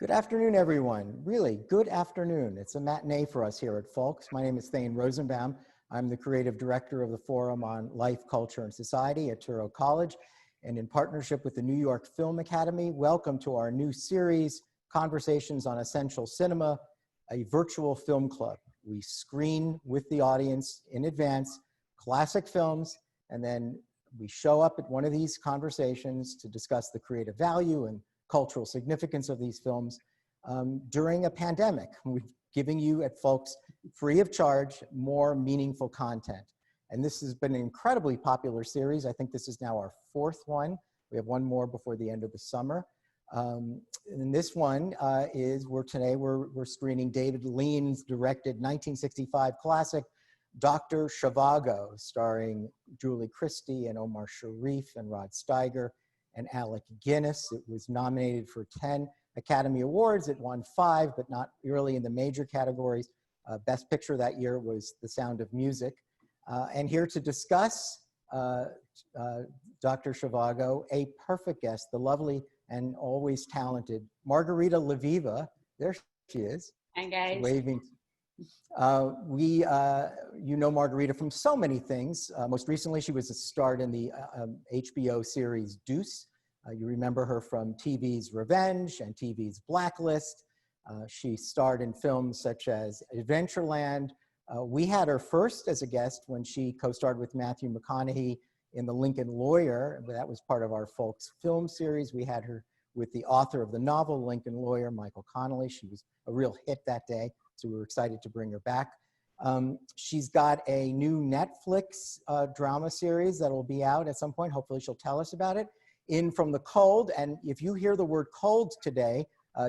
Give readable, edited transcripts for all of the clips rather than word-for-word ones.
Good afternoon, everyone. Really, good afternoon. It's a matinee for us here at Folks. My name is Thane Rosenbaum. I'm the creative director of the Forum on Life, Culture, and Society at Touro College. And in partnership with the New York Film Academy, welcome to our new series, Conversations on Essential Cinema, a virtual film club. We screen with the audience in advance classic films, and then we show up at one of these conversations to discuss the creative value and cultural significance of these films during a pandemic. We're giving you at Folks, free of charge, more meaningful content. And this has been an incredibly popular series. I think this is now our fourth one. We have one more before the end of the summer. And this one today we're screening David Lean's directed 1965 classic, Dr. Zhivago, starring Julie Christie and Omar Sharif and Rod Steiger and Alec Guinness. It was nominated for 10 Academy Awards. It won 5, but not really in the major categories. Best Picture that year was The Sound of Music. And here to discuss Dr. Zhivago, a perfect guest, the lovely and always talented Margarita Leviva. There she is. Hi, guys. Waving. You know Margarita from so many things. Most recently, she was a star in the HBO series Deuce. You remember her from TV's Revenge and TV's Blacklist. She starred in films such as Adventureland. We had her first as a guest when she co-starred with Matthew McConaughey in The Lincoln Lawyer. That was part of our Folks film series. We had her with the author of the novel, Lincoln Lawyer, Michael Connelly. She was a real hit that day, so we were excited to bring her back. She's got a new Netflix drama series that will be out at some point. Hopefully she'll tell us about it. In From the Cold, and if you hear the word cold today,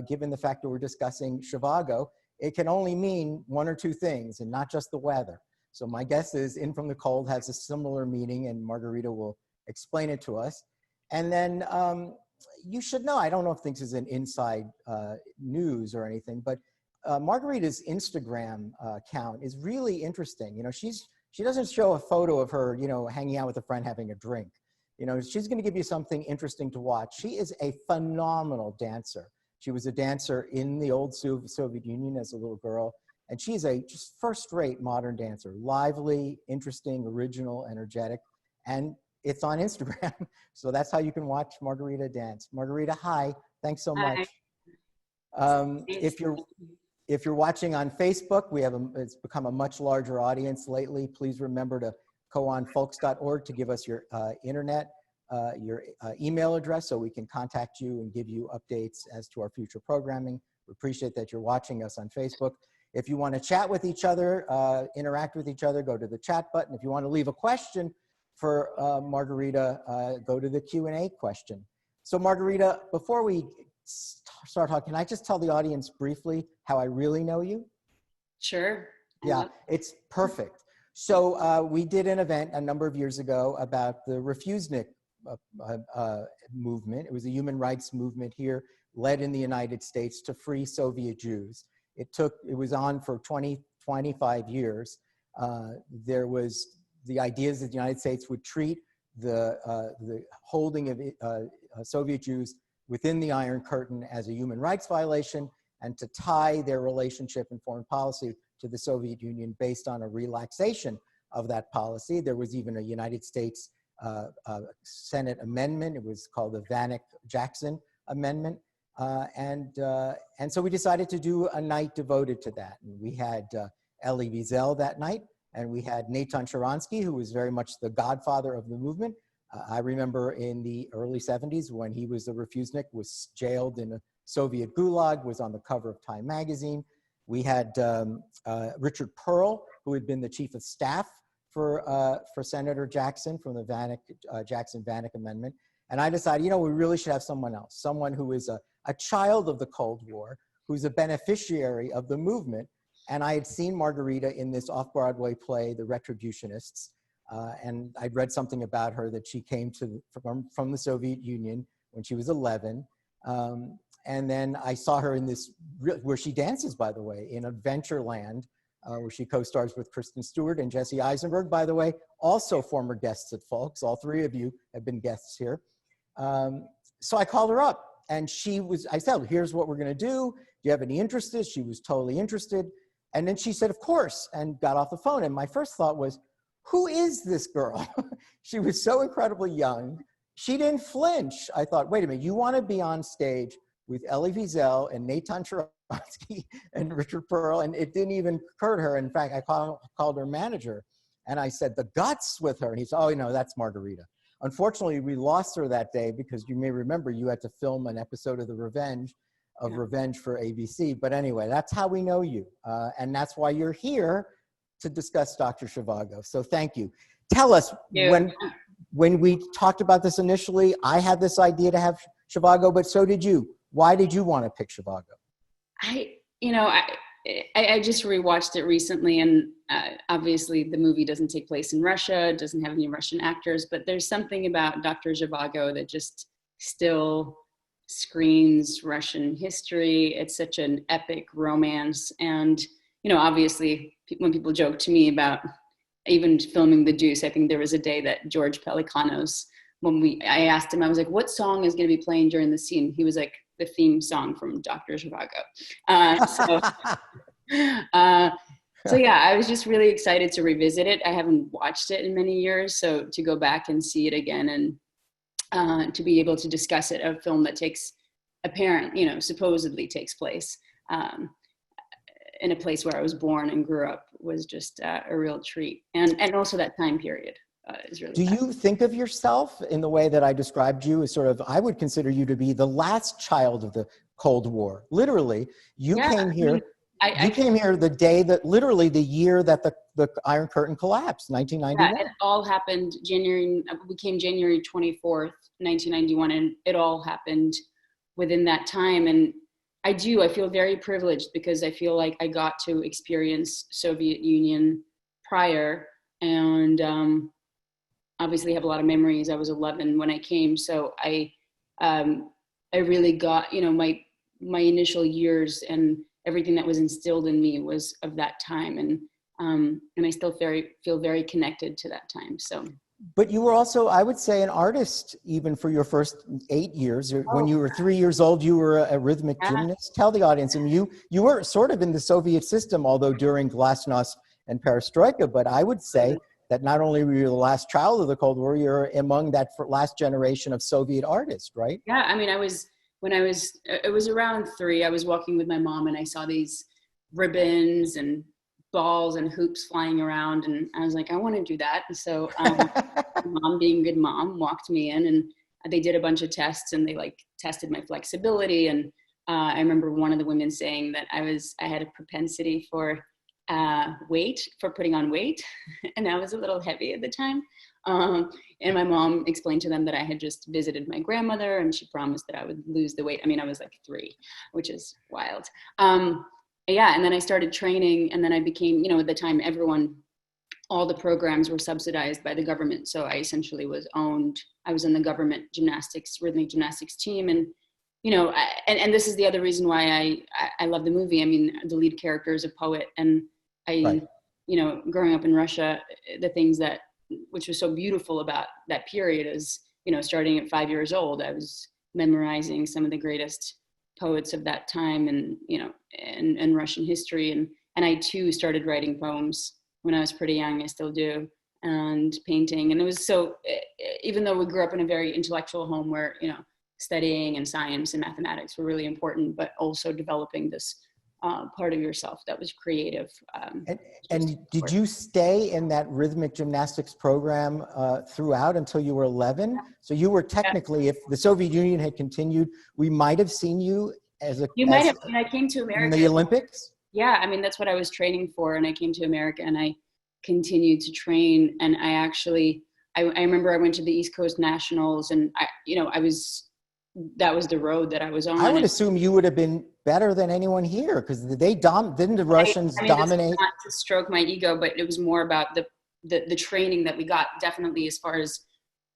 given the fact that we're discussing Zhivago, it can only mean one or two things and not just the weather. So my guess is In From the Cold has a similar meaning, and Margarita will explain it to us. And then you should know, I don't know if this is an inside news or anything, but Margarita's Instagram account is really interesting. You know, she doesn't show a photo of her, you know, hanging out with a friend having a drink. You know, she's going to give you something interesting to watch. She is a phenomenal dancer. She was a dancer in the old Soviet Union as a little girl, and she's a just first-rate modern dancer. Lively, interesting, original, energetic, and it's on Instagram. So that's how you can watch Margarita dance. Margarita, hi. Thanks so much. If you're watching on Facebook, it's become a much larger audience lately. Please remember to go on folks.org to give us your your email address so we can contact you and give you updates as to our future programming. We appreciate that you're watching us on Facebook. If you want to chat with each other, interact with each other, go to the chat button. If you want to leave a question for Margarita, go to the Q&A question. So Margarita, before we start talking, can I just tell the audience briefly how I really know you? Sure. Yeah, it's perfect. So we did an event a number of years ago about the Refusnik movement. It was a human rights movement here, led in the United States to free Soviet Jews. It was on for 25 years. There was the ideas that the United States would treat the holding of Soviet Jews within the Iron Curtain as a human rights violation, and to tie their relationship and foreign policy to the Soviet Union based on a relaxation of that policy. There was even a United States Senate amendment. It was called the Vanik-Jackson Amendment. And so we decided to do a night devoted to that. And we had Elie Wiesel that night, and we had Natan Sharansky, who was very much the godfather of the movement. I remember in the early 70s when he was the Refusnik, was jailed in a Soviet gulag, was on the cover of Time magazine. We had Richard Pearl, who had been the chief of staff for Senator Jackson from the Jackson-Vanik Amendment. And I decided, you know, we really should have someone else, someone who is a child of the Cold War, who's a beneficiary of the movement. And I had seen Margarita in this off-Broadway play, The Retributionists. And I'd read something about her that she came from the Soviet Union when she was 11. And then I saw her in this, where she dances, by the way, in Adventureland, where she co-stars with Kristen Stewart and Jesse Eisenberg, by the way, also former guests at Folks. All three of you have been guests here. So I called her up And I said, here's what we're going to do. Do you have any interest? She was totally interested. And then she said, of course, and got off the phone. And my first thought was, who is this girl? She was so incredibly young. She didn't flinch. I thought, wait a minute, you want to be on stage with Elie Wiesel and Natan Sharansky and Richard Pearl, and it didn't even occur to her. In fact, I called her manager, and I said, the guts with her. And he said, oh, no, that's Margarita. Unfortunately, we lost her that day because you may remember you had to film an episode of Revenge for ABC. But anyway, that's how we know you. And that's why you're here to discuss Dr. Zhivago. So thank you. Tell us, when we talked about this initially, I had this idea to have Zhivago, but so did you. Why did you want to pick Zhivago? I just rewatched it recently, and obviously the movie doesn't take place in Russia, it doesn't have any Russian actors, but there's something about Dr. Zhivago that just still screams Russian history. It's such an epic romance. And, obviously when people joke to me about even filming The Deuce, I think there was a day that George Pelicanos, I asked him, I was like, what song is going to be playing during the scene? He was like, the theme song from Dr. Zhivago. So yeah, I was just really excited to revisit it. I haven't watched it in many years, so to go back and see it again and to be able to discuss it, a film that supposedly takes place in a place where I was born and grew up, was just a real treat. And also that time period. Is really Do you think of yourself in the way that I described you as sort of, I would consider you to be the last child of the Cold War. Literally, you came here. You came here the day that, literally the year that the Iron Curtain collapsed, 1991. Yeah, it all happened we came January 24th, 1991, and it all happened within that time. And I feel very privileged because I feel like I got to experience Soviet Union prior, and obviously have a lot of memories. I was 11 when I came, so I really got, my initial years and everything that was instilled in me was of that time, and I still feel very connected to that time. So. But you were also, I would say, an artist even for your first 8 years. When you were 3 years old, you were a rhythmic gymnast. Tell the audience, and you were sort of in the Soviet system, although during Glasnost and Perestroika. But I would say that not only were you the last child of the Cold War, you're among that last generation of Soviet artists, right? Yeah, I mean, it was around 3, I was walking with my mom and I saw these ribbons and balls and hoops flying around, and I was like, I want to do that. And so mom, being a good mom, walked me in, and they did a bunch of tests, and they tested my flexibility. And I remember one of the women saying that I had a propensity for putting on weight, and I was a little heavy at the time. And my mom explained to them that I had just visited my grandmother, and she promised that I would lose the weight. I mean, I was like 3, which is wild. And then I started training, and then I became, at the time, all the programs were subsidized by the government. So I essentially I was in the government rhythmic gymnastics team. And, and this is the other reason why I love the movie. I mean, the lead character is a poet, and growing up in Russia, the things which was so beautiful about that period is, starting at 5 years old, I was memorizing some of the greatest poets of that time, and, and Russian history. And I too started writing poems when I was pretty young. I still do, and painting. And it was so, even though we grew up in a very intellectual home where, studying and science and mathematics were really important, but also developing this part of yourself that was creative. And did you stay in that rhythmic gymnastics program throughout until you were 11? So you were technically, if the Soviet Union had continued, we might have seen you when I came to America. In the Olympics? Yeah, I mean, that's what I was training for. And I came to America and I continued to train. And I remember I went to the East Coast Nationals, and that was the road that I was on. I would assume you would have been better than anyone here, because didn't the Russians dominate? Not to stroke my ego, but it was more about the training that we got. Definitely, as far as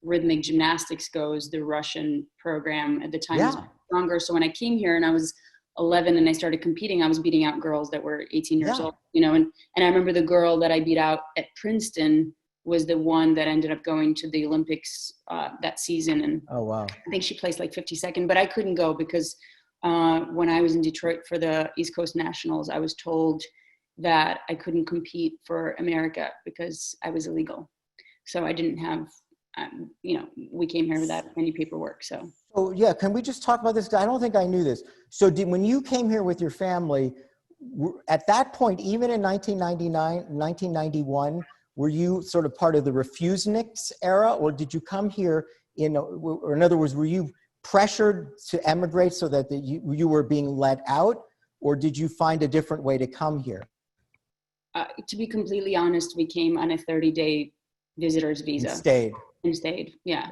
rhythmic gymnastics goes, the Russian program at the time was stronger. So when I came here and I was 11 and I started competing, I was beating out girls that were 18 years old. And I remember the girl that I beat out at Princeton was the one that ended up going to the Olympics that season. And Oh, wow. I think she placed like 52nd, but I couldn't go because when I was in Detroit for the East Coast Nationals, I was told that I couldn't compete for America because I was illegal. So I didn't have, we came here without any paperwork. So yeah, can we just talk about this? I don't think I knew this. So when you came here with your family, at that point, even in 1991, were you sort of part of the refuseniks era, or did you come here or in other words, were you pressured to emigrate so that you were being let out, or did you find a different way to come here? To be completely honest, we came on a 30-day visitor's visa. And stayed, yeah.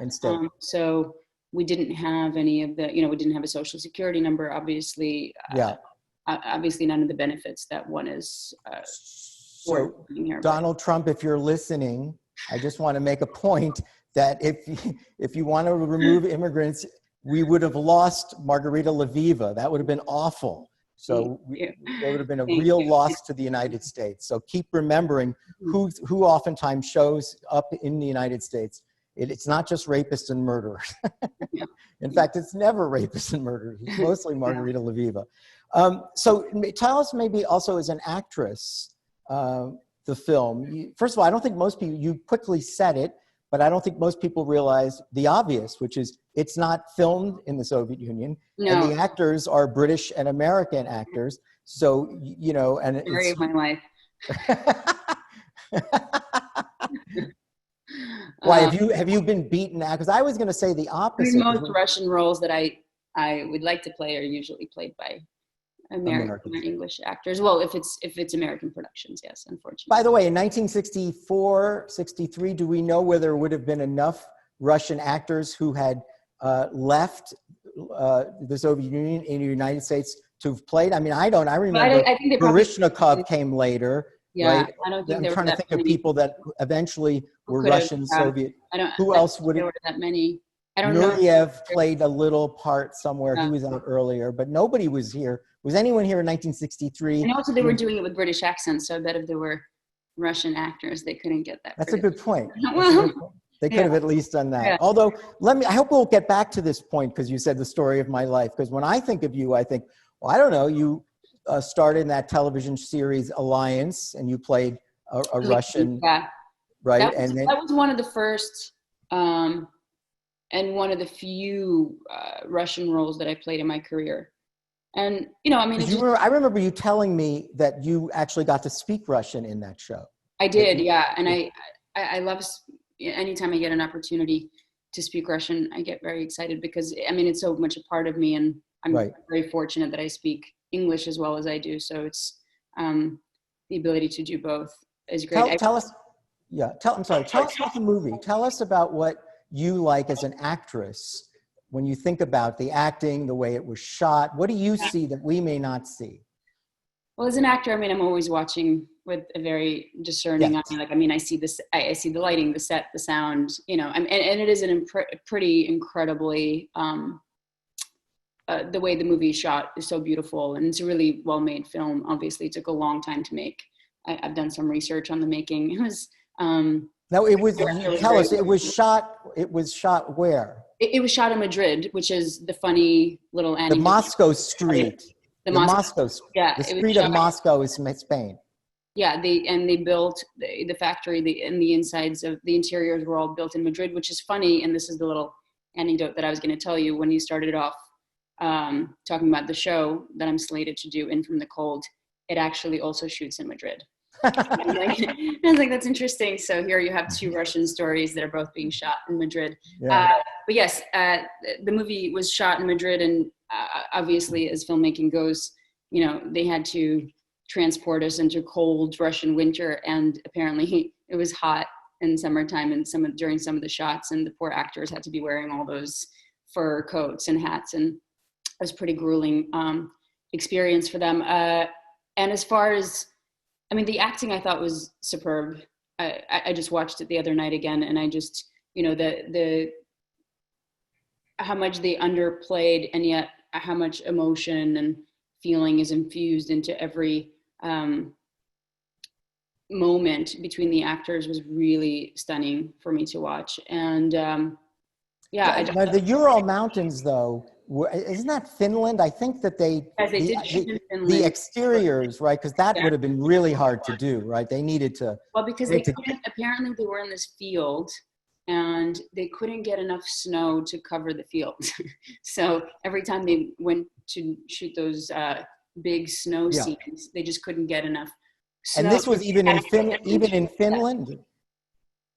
So we didn't have any of the, we didn't have a social security number, obviously. Yeah. Obviously none of the benefits that one is so here, Donald Trump, if you're listening, I just want to make a point that if you want to remove immigrants, we would have lost Margarita Lviva. That would have been awful. So there would have been a real loss to the United States. So keep remembering who oftentimes shows up in the United States. It's not just rapists and murderers. In fact, it's never rapists and murderers. It's mostly Margarita Lviva. So tell us maybe also as an actress, the film. First of all, I don't think most people, you quickly said it, but I don't think most people realize the obvious, which is it's not filmed in the Soviet Union. No. And the actors are British and American actors. So, and story of my life. Why, have you been beaten out? Because I was going to say the opposite. Most Russian roles that I would like to play are usually played by American or English actors. Well, if it's American productions, yes, unfortunately. By the way, in 1964, 63, do we know whether there would have been enough Russian actors who had left the Soviet Union in the United States to have played? I mean, I remember I think Baryshnikov came later. Yeah, right? I don't think I'm trying to think of people that eventually were Russian, Soviet. Who else would have? There were that many. I don't know. Nureyev played a little part somewhere. Yeah. He was out earlier, but nobody was here. Was anyone here in 1963? And also they were doing it with British accents, so I bet if there were Russian actors, they couldn't get that. That's a good point. They could have at least done that. Yeah. Although, I hope we'll get back to this point because you said the story of my life. Because when I think of you, I think, well, I don't know, you started in that television series Alliance, and you played a Russian, right? That was one of the first and one of the few Russian roles that I played in my career. And, I remember you telling me that you actually got to speak Russian in that show. I did, yeah. And I love, anytime I get an opportunity to speak Russian, I get very excited because, it's so much a part of me, and I'm very fortunate that I speak English as well as I do. So it's the ability to do both is great. Tell us about the movie. Tell us about what you like as an actress when you think about the acting, the way it was shot. What do you see that we may not see? Well, as an actor, I'm always watching with a very discerning eye. I see this. I see the lighting, the set, the sound. And it is pretty incredibly. The way the movie is shot is so beautiful, and it's a really well-made film. Obviously, it took a long time to make. I've done some research on the making. It was. No, it was. Tell us, it was shot. It was shot where? It was shot in Madrid, which is the funny little anecdote. The Moscow street. The street of Moscow is Spain. Yeah, they built the factory, and the insides of the interiors were all built in Madrid, which is funny. And this is the little anecdote that I was going to tell you when you started off talking about the show that I'm slated to do, In From the Cold. It actually also shoots in Madrid. I was like, that's interesting. So here you have two Russian stories that are both being shot in Madrid. Yeah. But yes, the movie was shot in Madrid, and obviously, as filmmaking goes, they had to transport us into cold Russian winter, and apparently it was hot in summertime and during some of the shots, and the poor actors had to be wearing all those fur coats and hats, and it was a pretty grueling experience for them. And as far as the acting I thought was superb. I just watched it the other night again, and I just, the how much they underplayed, and yet how much emotion and feeling is infused into every moment between the actors was really stunning for me to watch. And Now, the Ural Mountains, though, isn't that Finland? I think that they did shoot in Finland. the exteriors, right? Because that Yeah. would have been really hard to do, right? They needed to. Well, because they couldn't, apparently they were in this field and they couldn't get enough snow to cover the field. So every time they went to shoot those big snow scenes, they just couldn't get enough snow. And this was even in Finland,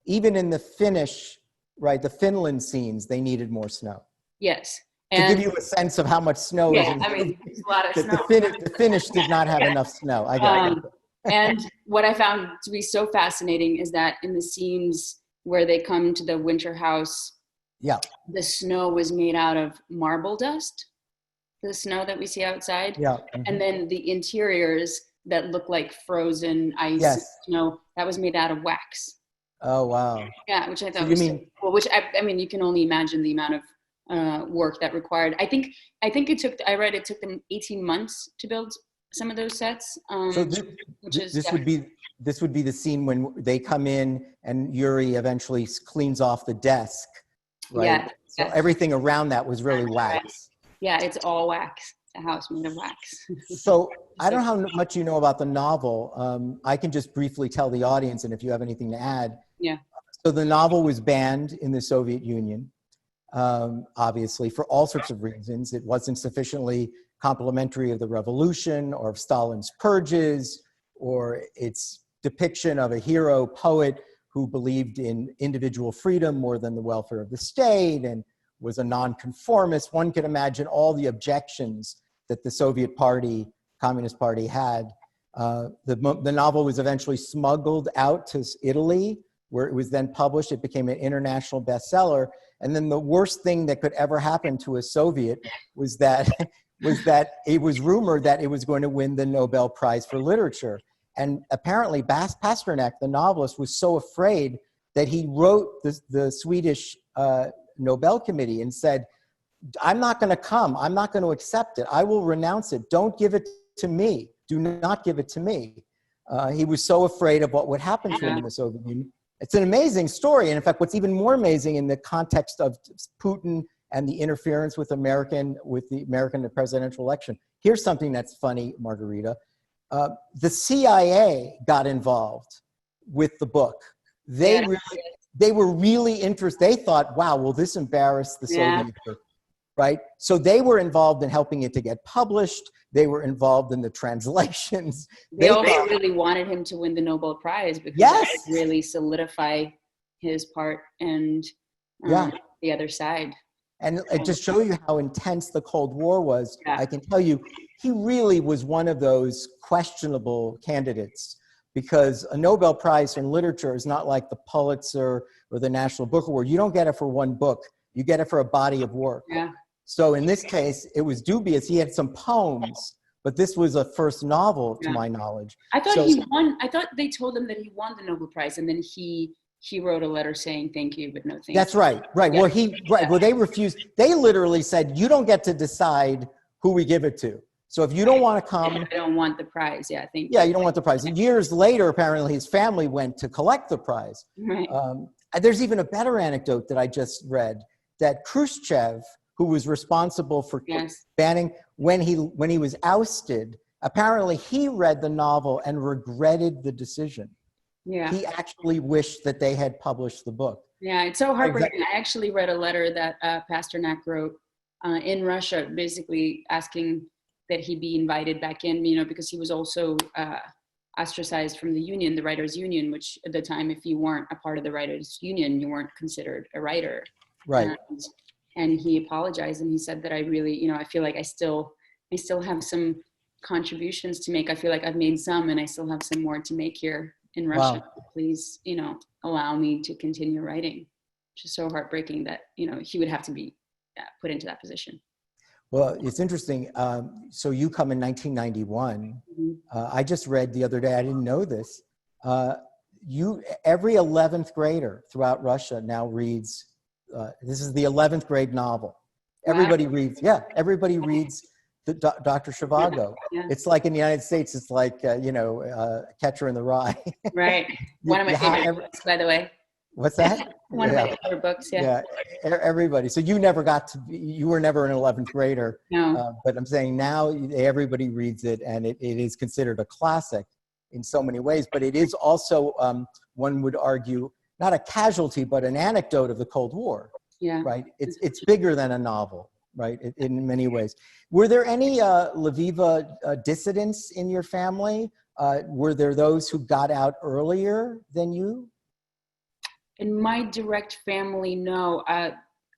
even in the Finnish, right? The Finland scenes, they needed more snow. Yes. To give you a sense of how much snow is in there's a lot of snow. The Finnish did not have enough snow. I got it. And what I found to be so fascinating is that in the scenes where they come to the winter house, the snow was made out of marble dust, the snow that we see outside. Yeah. Mm-hmm. And then the interiors that look like frozen ice, snow, that was made out of wax. Oh, wow. Yeah, which I thought was cool, which I mean, you can only imagine the amount of work that required. I think I read it took them 18 months to build some of those sets. So this would be the scene when they come in and Yuri eventually cleans off the desk, right? Yeah. So everything around that was really wax. Yeah, it's all wax. A house made of wax. So I don't know how much you know about the novel. I can just briefly tell the audience, and if you have anything to add. Yeah. So the novel was banned in the Soviet Union. Obviously, for all sorts of reasons. It wasn't sufficiently complimentary of the revolution or of Stalin's purges, or its depiction of a hero poet who believed in individual freedom more than the welfare of the state and was a nonconformist. One could imagine all the objections that the Soviet Party, Communist Party had. The novel was eventually smuggled out to Italy, where it was then published. It became an international bestseller. And then the worst thing that could ever happen to a Soviet was that it was rumored that it was going to win the Nobel Prize for Literature. And apparently Pasternak, the novelist, was so afraid that he wrote the Swedish Nobel Committee and said, I'm not going to come. I'm not going to accept it. I will renounce it. Don't give it to me. Do not give it to me. He was so afraid of what would happen to him in the Soviet Union. It's an amazing story. And in fact, what's even more amazing in the context of Putin and the interference with the American presidential election. Here's something that's funny, Margarita. The CIA got involved with the book. They were really interested. They thought, wow, will this embarrass the Soviet Union? Right? So they were involved in helping it to get published. They were involved in the translations. They also really wanted him to win the Nobel Prize because that would really solidify his part and the other side. And to show you how intense the Cold War was, I can tell you, he really was one of those questionable candidates, because a Nobel Prize in literature is not like the Pulitzer or the National Book Award. You don't get it for one book. You get it for a body of work. Yeah. So in this case, it was dubious. He had some poems, but this was a first novel, to my knowledge. I thought he won. I thought they told him that he won the Nobel Prize, and then he wrote a letter saying thank you, but no thank you. That's right. Right. Yeah. Well, they refused. They literally said, you don't get to decide who we give it to. So if you don't want to come, I don't want the prize. Yeah, I think. Yeah, you don't want the prize. And years later, apparently, his family went to collect the prize. Right. There's even a better anecdote that I just read, that Khrushchev, who was responsible for banning, when he was ousted, apparently he read the novel and regretted the decision. Yeah. He actually wished that they had published the book. Yeah, it's so heartbreaking. I actually read a letter that Pasternak wrote in Russia, basically asking that he be invited back in, because he was also ostracized from the union, the writers' union, which at the time, if you weren't a part of the writers' union, you weren't considered a writer. Right. And he apologized, and he said that I really, I feel like I still have some contributions to make. I feel like I've made some, and I still have some more to make here in Russia. Wow. Please, allow me to continue writing. Which is so heartbreaking that, he would have to be put into that position. Well, it's interesting. So you come in 1991. Mm-hmm. I just read the other day, I didn't know this. Every 11th grader throughout Russia now reads, this is the 11th grade novel. Everybody reads Dr. Zhivago. Yeah. It's like in the United States, it's like, Catcher in the Rye. Right. One of my favorite books, by the way. What's that? One of my favorite books, yeah. Everybody. So you were never an 11th grader. No. But I'm saying now everybody reads it, and it is considered a classic in so many ways. But it is also, one would argue, not a casualty, but an anecdote of the Cold War. Yeah. Right? It's bigger than a novel, right? In many ways. Were there any Lviva dissidents in your family? Were there those who got out earlier than you? In my direct family, no.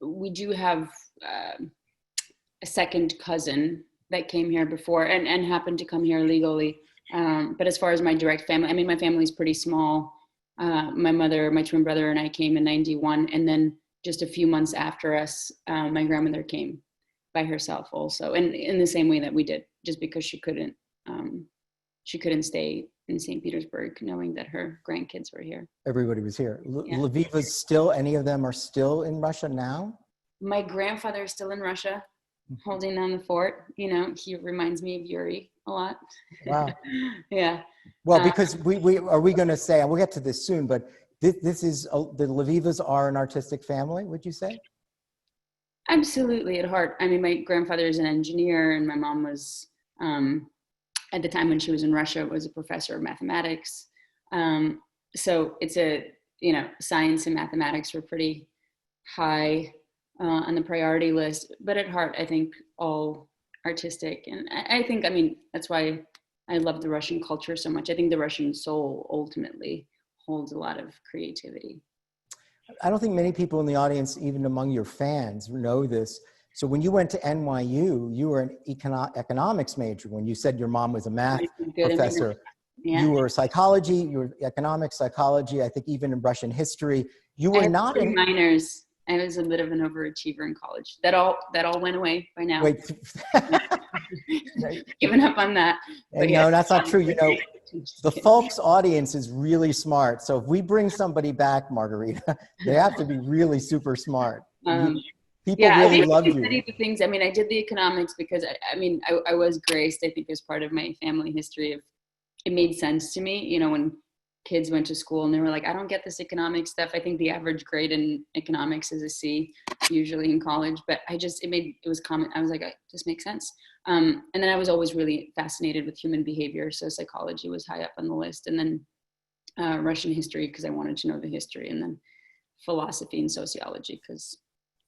We do have a second cousin that came here before and happened to come here legally. But as far as my direct family, I mean, my family's pretty small. My mother, my twin brother, and I came in 91. And then just a few months after us, my grandmother came by herself also. And in the same way that we did, just because she couldn't stay in St. Petersburg, knowing that her grandkids were here. Everybody was here. Lviva's still, any of them are still in Russia now? My grandfather is still in Russia, holding down the fort. He reminds me of Yuri a lot. Wow. Yeah. Well, because we are we going to say, and we'll get to this soon, but this is, the Lvivas are an artistic family, would you say? Absolutely, at heart. I mean, my grandfather is an engineer, and my mom was, at the time when she was in Russia, was a professor of mathematics. So it's science and mathematics were pretty high on the priority list, but at heart, I think all artistic. And I think, that's why I love the Russian culture so much. I think the Russian soul ultimately holds a lot of creativity. I don't think many people in the audience, even among your fans, know this. So when you went to NYU, you were an economics major. When you said your mom was a math professor, you were psychology, you were economics, psychology, I think even in Russian history. You were not in minors. I was a bit of an overachiever in college. That all went away by now. Wait. Given up on that. And no, that's not true. The folks audience is really smart. So if we bring somebody back, Margarita, they have to be really super smart. People really love you. The things. I did the economics because I was graced. I think as part of my family history it made sense to me. When kids went to school and they were like, I don't get this economics stuff. I think the average grade in economics is a C, usually in college. But it was common. I was like, this makes sense. And then I was always really fascinated with human behavior. So psychology was high up on the list. And then Russian history because I wanted to know the history. And then philosophy and sociology because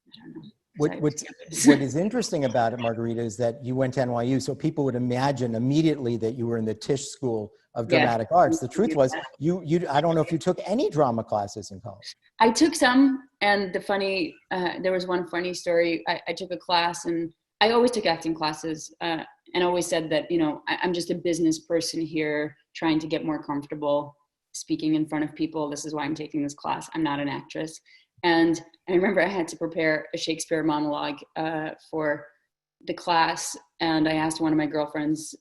I don't know. What is interesting about it, Margarita, is that you went to NYU, so people would imagine immediately that you were in the Tisch School of Dramatic Arts. The truth was, I don't know if you took any drama classes in college. I took some, and there was one funny story. I took a class, and I always took acting classes, and always said that, I'm just a business person here trying to get more comfortable speaking in front of people. This is why I'm taking this class. I'm not an actress. And I remember I had to prepare a Shakespeare monologue for the class. And I asked one of my girlfriends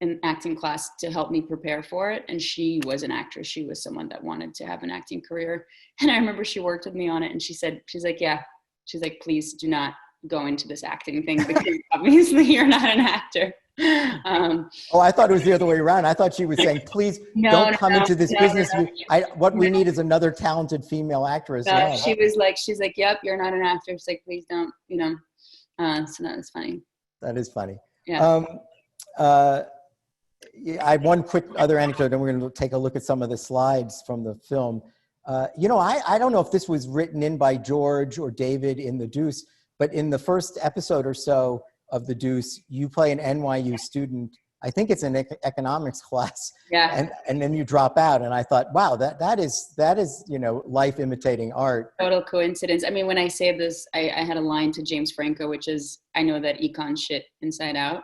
in acting class to help me prepare for it. And she was an actress. She was someone that wanted to have an acting career. And I remember she worked with me on it. And she's like, please do not go into this acting thing because obviously you're not an actor. I thought it was the other way around. I thought she was saying, please don't come into this business. What we need is another talented female actress. No, she's like, yep, you're not an actor. She's like, please don't, so that was funny. That is funny. Yeah. I have one quick other anecdote, and we're going to take a look at some of the slides from the film. I don't know if this was written in by George or David in The Deuce, but in the first episode or so of The Deuce, you play an NYU student. I think it's an economics class. Yeah. And then you drop out. And I thought, wow, that is life imitating art. Total coincidence. When I say this, I had a line to James Franco, which is, I know that econ shit inside out.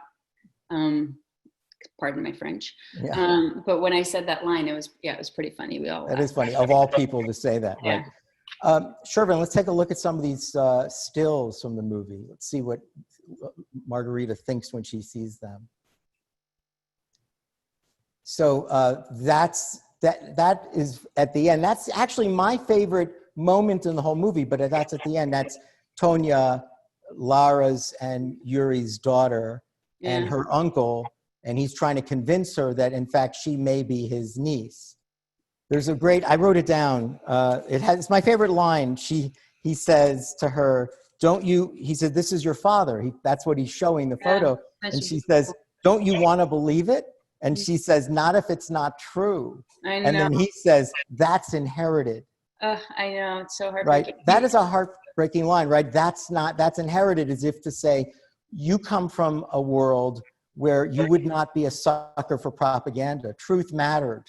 Pardon my French. Yeah. But when I said that line, it was pretty funny. That is funny, of all people to say that, right? Shervin, let's take a look at some of these stills from the movie. Let's see what Margarita thinks when she sees them. So that is at the end. That's actually my favorite moment in the whole movie, but that's at the end. That's Tonya, Lara's and Yuri's daughter. and her uncle, and he's trying to convince her that in fact she may be his niece. There's a great, I wrote it down. It's my favorite line. He says to her, he said, this is your father. That's what he's showing the photo. And she says, don't you want to believe it? And she says, not if it's not true. I know. And then he says, that's inherited. I know, it's so heartbreaking. Right? That is a heartbreaking line, right? That's inherited, as if to say, you come from a world where you would not be a sucker for propaganda. Truth mattered.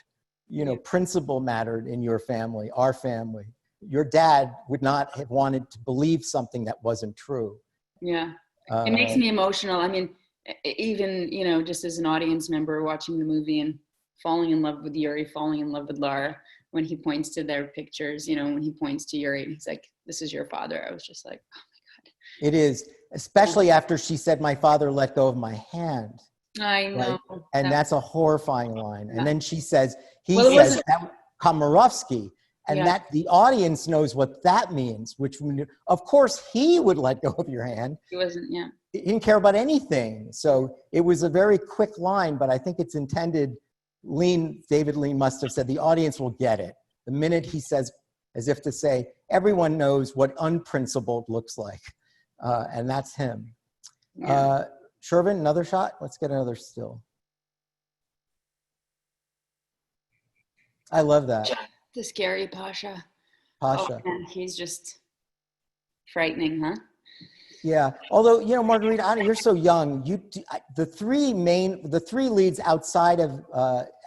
Principle mattered in your family, our family. Your dad would not have wanted to believe something that wasn't true. Yeah. It makes me emotional. I mean, even, just as an audience member watching the movie and falling in love with Yuri, falling in love with Lara, when he points to their pictures, when he points to Yuri, and he's like, this is your father. I was just like, oh my God. It is, especially after she said, my father let go of my hand. I know. Right? And that's a horrifying line. Yeah. And then she says, that Komarovsky, and that the audience knows what that means, which of course he would let go of your hand. He wasn't, He didn't care about anything. So it was a very quick line, but I think it's intended, David Lean must have said, the audience will get it. The minute he says, as if to say, everyone knows what unprincipled looks like. And that's him. Yeah. Shervin, another shot? Let's get another still. I love that. The scary Pasha. Pasha. Oh, man, he's just frightening, huh? Yeah. Although, Margarita, you're so young. The three leads outside of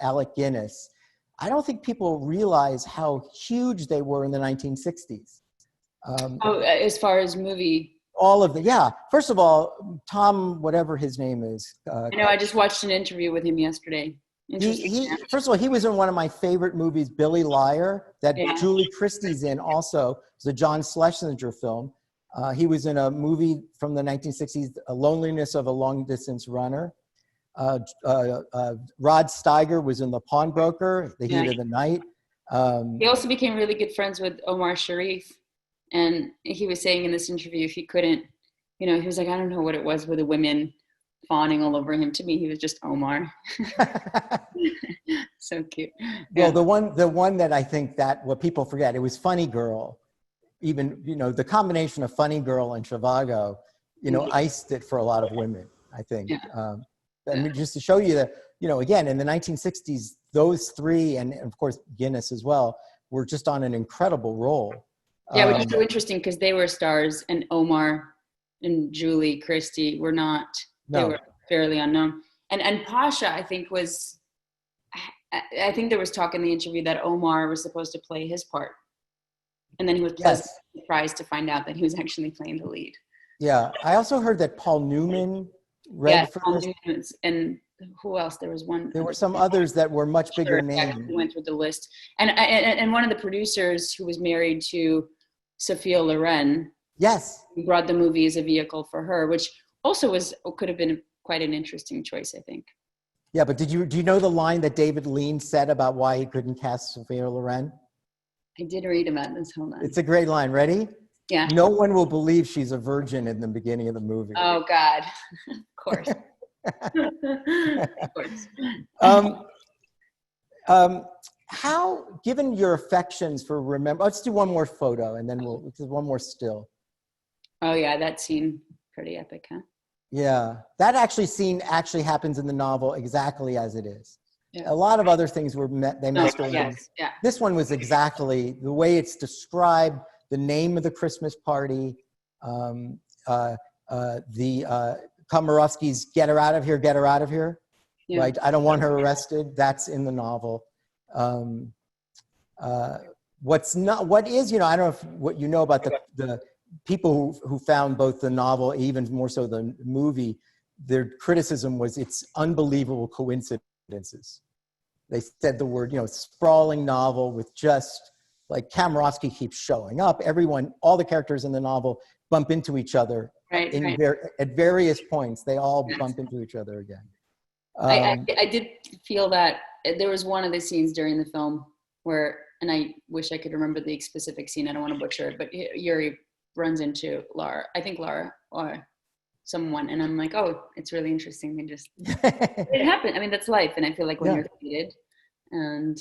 Alec Guinness, I don't think people realize how huge they were in the 1960s. As far as movie. All of them, yeah. First of all, Tom, whatever his name is. I just watched an interview with him yesterday. First of all, he was in one of my favorite movies, Billy Liar, that Julie Christie's in also. It's a John Schlesinger film. He was in a movie from the 1960s, A Loneliness of a Long-Distance Runner. Rod Steiger was in The Pawnbroker, The Heat of the Night. He also became really good friends with Omar Sharif. And he was saying in this interview, if he couldn't, he was like, I don't know what it was with the women fawning all over him. To me, he was just Omar. So cute. Well, the one that I think that what people forget, it was Funny Girl. Even, the combination of Funny Girl and Zhivago, iced it for a lot of women, I think. Yeah. And just to show you that, again, in the 1960s, those three, and of course Guinness as well, were just on an incredible roll. Yeah, which is so interesting because they were stars, and Omar and Julie Christie were not. They were fairly unknown. And Pasha, I think there was talk in the interview that Omar was supposed to play his part. And then he was pleasantly surprised to find out that he was actually playing the lead. Yeah. I also heard that Paul Newman read for Paul this. Newman, and who else? There was one. There were some others that were much bigger names. We went through the list. And one of the producers who was married to Sophia Loren. Yes. Brought the movie as a vehicle for her, which also could have been quite an interesting choice, I think. Yeah, but do you know the line that David Lean said about why he couldn't cast Sophia Loren? I did read about this. Hold on. It's a great line. Ready? Yeah. No one will believe she's a virgin in the beginning of the movie. Oh, God. Of course. Of course. How, given your affections for let's do one more photo and then we'll do one more still. Oh, yeah. That scene, pretty epic, huh? Yeah. That scene happens in the novel exactly as it is. Yeah. A lot of other things they messed around. Yes, yeah. This one was exactly the way it's described, the name of the Christmas party, the Komarovsky's get her out of here, Yeah. right? I don't want her arrested. That's in the novel. What is, I don't know what you know about the people who found both the novel, even more so the movie, their criticism was it's unbelievable coincidences. They said the word, sprawling novel with just like Komarovsky keeps showing up. All the characters in the novel bump into each other at various points. They all bump into each other again. I did feel that there was one of the scenes during the film where, and I wish I could remember the specific scene. I don't want to butcher it, but Yuri runs into Lara. I think Lara or someone, and I'm like, oh, it's really interesting. It happened. I mean, that's life. And I feel like when you're defeated, and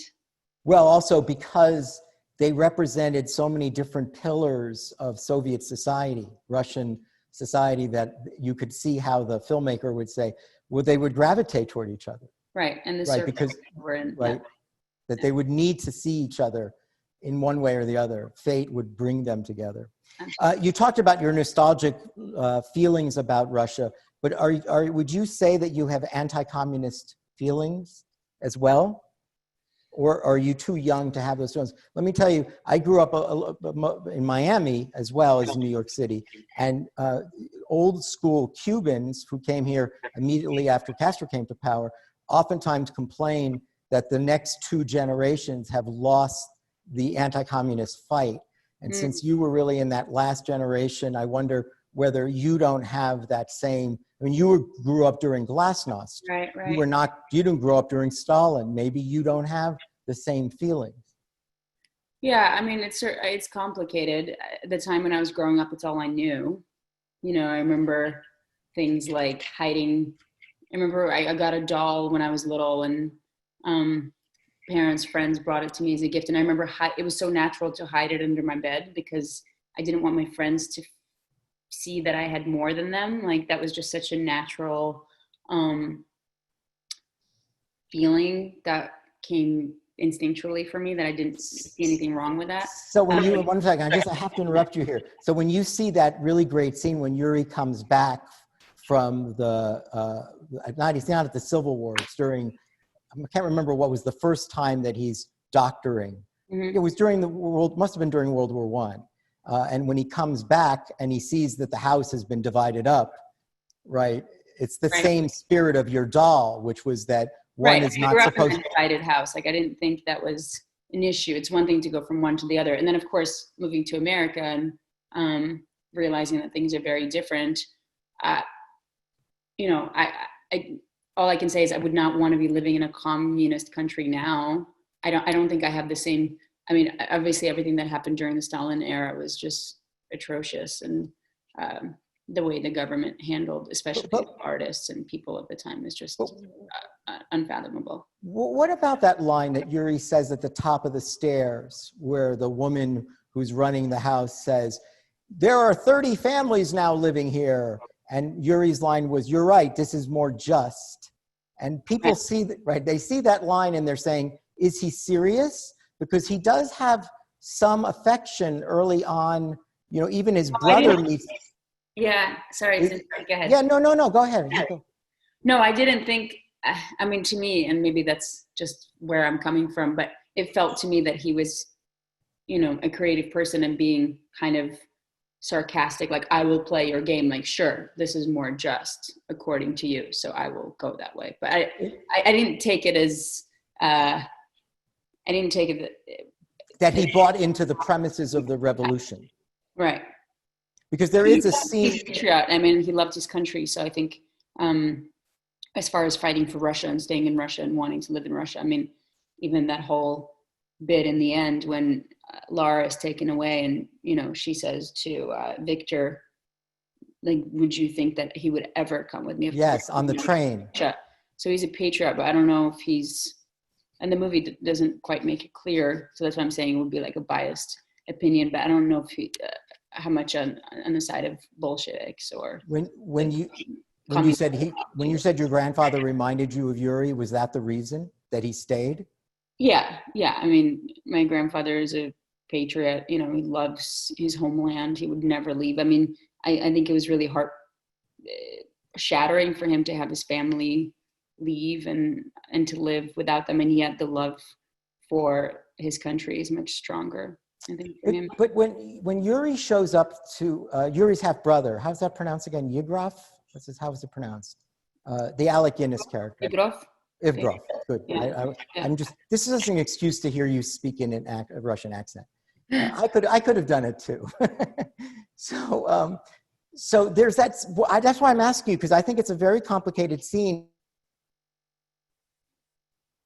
well, also because they represented so many different pillars of Soviet society, Russian society, that you could see how the filmmaker would say, well, they would gravitate toward each other. Right. And the right, because we're in, right, that they would need to see each other in one way or the other. Fate would bring them together. You talked about your nostalgic feelings about Russia, but would you say that you have anti-communist feelings as well? Or are you too young to have those feelings? Let me tell you, I grew up in Miami as well as New York City, and old school Cubans who came here immediately after Castro came to power oftentimes complain that the next two generations have lost the anti-communist fight. And since you were really in that last generation, I wonder whether you don't have that same, I mean, you grew up during Glasnost. Right. You didn't grow up during Stalin. Maybe you don't have the same feelings. Yeah, I mean, it's complicated. At the time when I was growing up, it's all I knew. You know, I remember things like hiding. I remember I got a doll when I was little, and friends brought it to me as a gift. And I remember it was so natural to hide it under my bed because I didn't want my friends to see that I had more than them. Like, that was just such a natural feeling that came instinctually for me, that I didn't see anything wrong with that. So when you, one second, I have to interrupt you here. So when you see that really great scene when Yuri comes back from he's not at the Civil War, it's during, I can't remember what was the first time that he's doctoring. Mm-hmm. It was must have been during World War I. And when he comes back and he sees that the house has been divided up, right? It's the same spirit of your doll, which was that one is not supposed to. Divided house. Like, I didn't think that was an issue. It's one thing to go from one to the other. And then, of course, moving to America and realizing that things are very different. You know, all I can say is I would not want to be living in a communist country now. I don't think I have the same. I mean, obviously, everything that happened during the Stalin era was just atrocious, and the way the government handled, especially artists and people at the time, was just unfathomable. What about that line that Yuri says at the top of the stairs, where the woman who's running the house says, "There are 30 families now living here," and Yuri's line was, "You're right, this is more just." And people see that, right? They see that line and they're saying, "Is he serious?" Because he does have some affection early on. You know, even his brother meets. Yeah, sorry. Go ahead. Yeah, no, go ahead. No, I didn't think, I mean, to me, and maybe that's just where I'm coming from, but it felt to me that he was, you know, a creative person and being kind of sarcastic, like, I will play your game, like, sure, this is more just according to you, so I will go that way. But I didn't take it as, that he bought into the premises of the revolution. Right. Because there is a scene. He's a patriot. I mean, he loved his country. So I think as far as fighting for Russia and staying in Russia and wanting to live in Russia, I mean, even that whole bit in the end when Lara is taken away and, you know, she says to Victor, like, would you think that he would ever come with me? Yes, on the train. So he's a patriot, but I don't know if he's, and the movie doesn't quite make it clear. So that's why I'm saying it would be like a biased opinion, but I don't know if he, how much on the side of Bolsheviks or when you said your grandfather reminded you of Yuri, was that the reason that he stayed? Yeah. I mean, my grandfather is a patriot. You know, he loves his homeland. He would never leave. I mean, I think it was really shattering for him to have his family leave and to live without them, and yet the love for his country is much stronger. But when Yuri shows up to Yuri's half brother, how's that pronounced again? Yegorov? How is it pronounced? The Alec Guinness character. Ivgrov. Good. Yeah. I'm just. This is an excuse to hear you speak in a Russian accent. I could have done it too. So there's that. That's why I'm asking you, because I think it's a very complicated scene.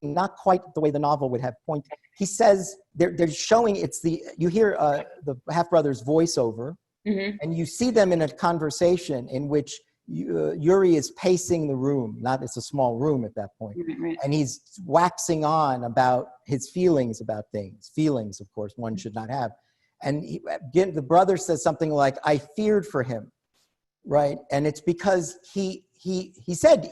Not quite the way the novel would have point. He says they're showing you hear the half brother's voiceover, mm-hmm. and you see them in a conversation in which Yuri is pacing the room. It's a small room at that point. Right. And he's waxing on about his feelings about things. Feelings, of course, one should not have. And the brother says something like, I feared for him, right? And it's because he said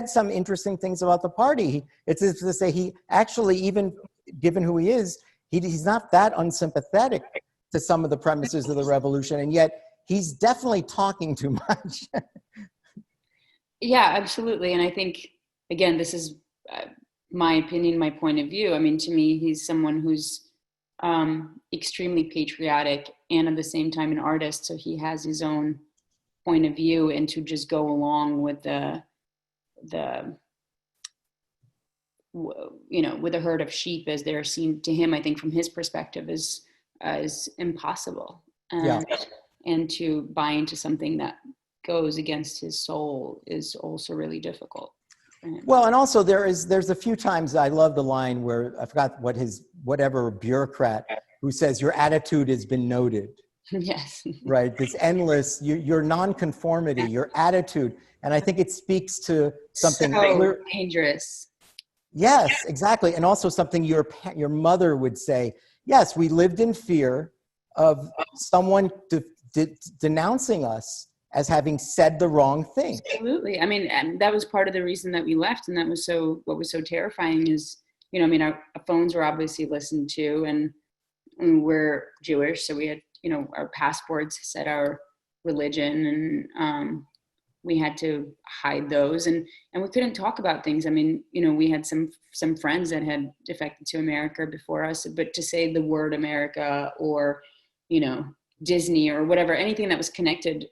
some interesting things about the party. It's as to say he actually, even given who he is, he's not that unsympathetic to some of the premises of the revolution, and yet he's definitely talking too much. Yeah, absolutely. And I think, again, this is my opinion, my point of view. I mean, to me, he's someone who's extremely patriotic and at the same time an artist. So he has his own point of view, and to just go along with with a herd of sheep as they're seen to him, I think from his perspective is impossible. And to buy into something that goes against his soul is also really difficult. Well, and also there's a few times I love the line where I forgot whatever bureaucrat who says your attitude has been noted. Yes. Right. This endless your nonconformity, your attitude, and I think it speaks to something so dangerous. Yes, exactly, and also something your mother would say. Yes, we lived in fear of someone denouncing us as having said the wrong thing. Absolutely. I mean, and that was part of the reason that we left. And that was what was so terrifying is, I mean, our phones were obviously listened to, and we're Jewish. So we had, our passports said our religion, and we had to hide those, and we couldn't talk about things. I mean, we had some friends that had defected to America before us, but to say the word America or, Disney or whatever, anything that was connected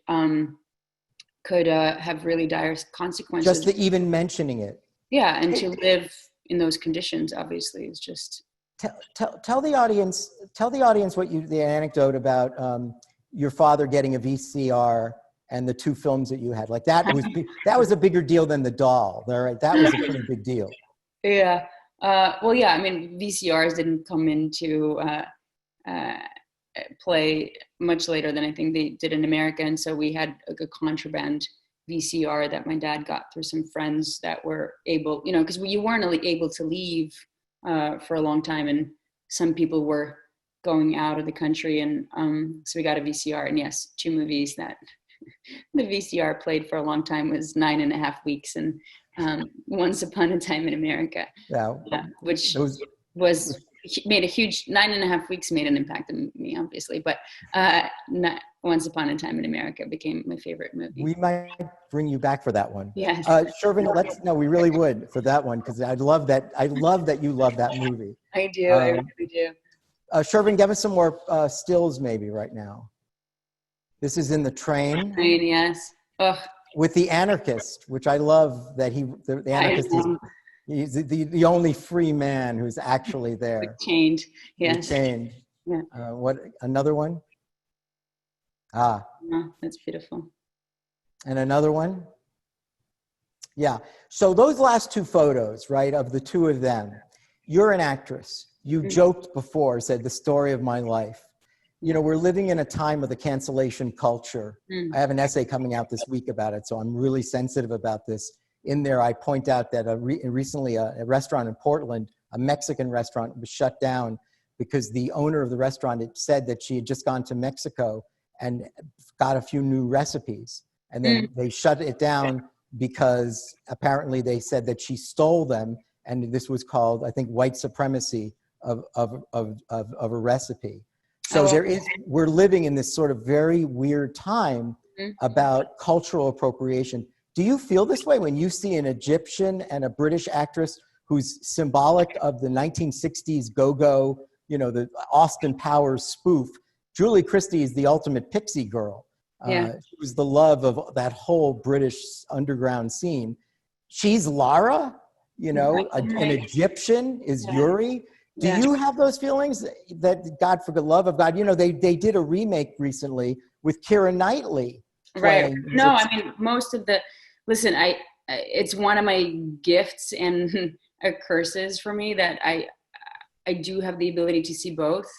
could have really dire consequences. Just even mentioning it. Yeah, and to live in those conditions, obviously, is just. Tell the audience what the anecdote about your father getting a VCR and the two films that you had. Like that was a bigger deal than the doll. Right? That was a pretty big deal. Yeah. Well, yeah. I mean, VCRs didn't come into play much later than I think they did in America, and so we had a contraband VCR that my dad got through some friends that were able, because you weren't really able to leave for a long time, and some people were going out of the country, and so we got a VCR, and yes, two movies that the VCR played for a long time was 9.5 Weeks and Once Upon a Time in America. Yeah, which made a huge 9.5 Weeks made an impact on me, obviously, but Once Upon a Time in America became my favorite movie. We might bring you back for that one. Yes. Shervin, we really would for that one, because I love that you love that movie. I do. I really do. Shervin, give us some more stills maybe right now. This is in the train. Yes. Ugh. With the anarchist, which I love that the anarchist he's the only free man who's actually there. Chained. Yes. Chained. Yeah. What, another one? Ah. Oh, that's beautiful. And another one? Yeah. So those last two photos, right, of the two of them, you're an actress. You joked before, said the story of my life. We're living in a time of the cancellation culture. I have an essay coming out this week about it, so I'm really sensitive about this. In there, I point out that recently a restaurant in Portland, a Mexican restaurant, was shut down because the owner of the restaurant had said that she had just gone to Mexico and got a few new recipes. And then they shut it down because apparently they said that she stole them. And this was called, I think, white supremacy of a recipe. So we're living in this sort of very weird time about cultural appropriation. Do you feel this way when you see an Egyptian and a British actress who's symbolic of the 1960s go-go, the Austin Powers spoof? Julie Christie is the ultimate pixie girl. She was the love of that whole British underground scene. She's Lara, an Egyptian is Yuri. Do you have those feelings that God, for the love of God, they did a remake recently with Keira Knightley. Right. No, I mean, listen, it's one of my gifts and curses for me that I do have the ability to see both.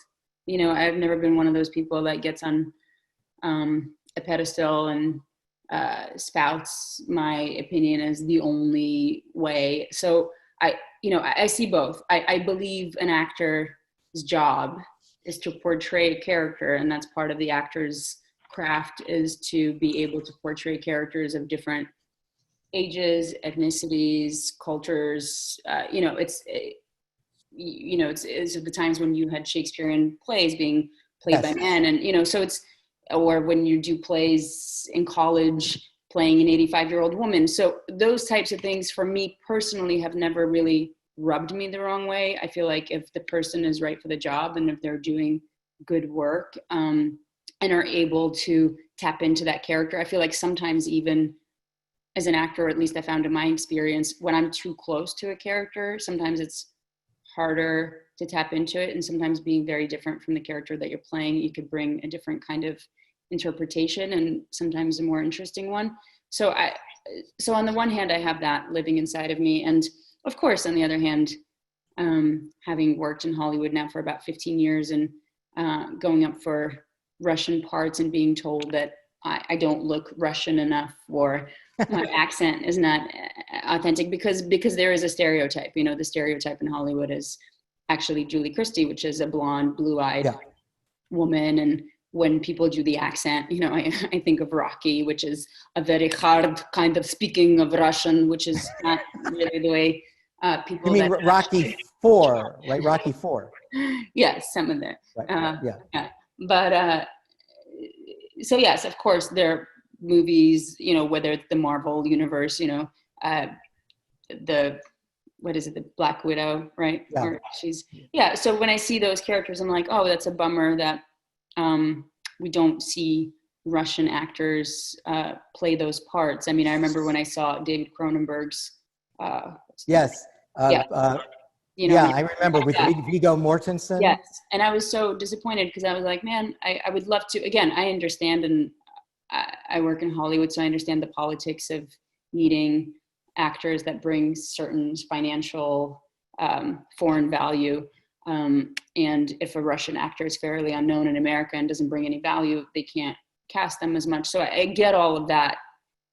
I've never been one of those people that gets on a pedestal and spouts my opinion as the only way. So I see both. I believe an actor's job is to portray a character, and that's part of the actor's craft, is to be able to portray characters of different ages, ethnicities, cultures. It's the times when you had Shakespearean plays being played by men, and so it's, or when you do plays in college playing an 85-year-old woman. So those types of things for me personally have never really rubbed me the wrong way. I feel like if the person is right for the job and if they're doing good work and are able to tap into that character, I feel like sometimes even as an actor, or at least I found in my experience, when I'm too close to a character, sometimes it's harder to tap into it. And sometimes being very different from the character that you're playing, you could bring a different kind of interpretation, and sometimes a more interesting one. So on the one hand, I have that living inside of me. And of course, on the other hand, having worked in Hollywood now for about 15 years and going up for Russian parts and being told that I don't look Russian enough, or my accent is not authentic, because there is a stereotype. The stereotype in Hollywood is actually Julie Christie, which is a blonde, blue-eyed woman. And when people do the accent, I think of Rocky, which is a very hard kind of speaking of Russian, which is not really the way people. You mean Rocky IV, right? Rocky IV. Yes, some of that. Right. Yeah. But so yes, of course, there are movies, whether it's the Marvel universe, the Black Widow, right? Yeah. So when I see those characters, I'm like, oh, that's a bummer that we don't see Russian actors play those parts. I mean, I remember when I saw David Cronenberg's. Yes. I remember with Viggo Mortensen. Yes, and I was so disappointed because I was like, man, I would love to. Again, I understand, and I work in Hollywood, so I understand the politics of needing actors that bring certain financial foreign value. And if a Russian actor is fairly unknown in America and doesn't bring any value, they can't cast them as much. So I get all of that.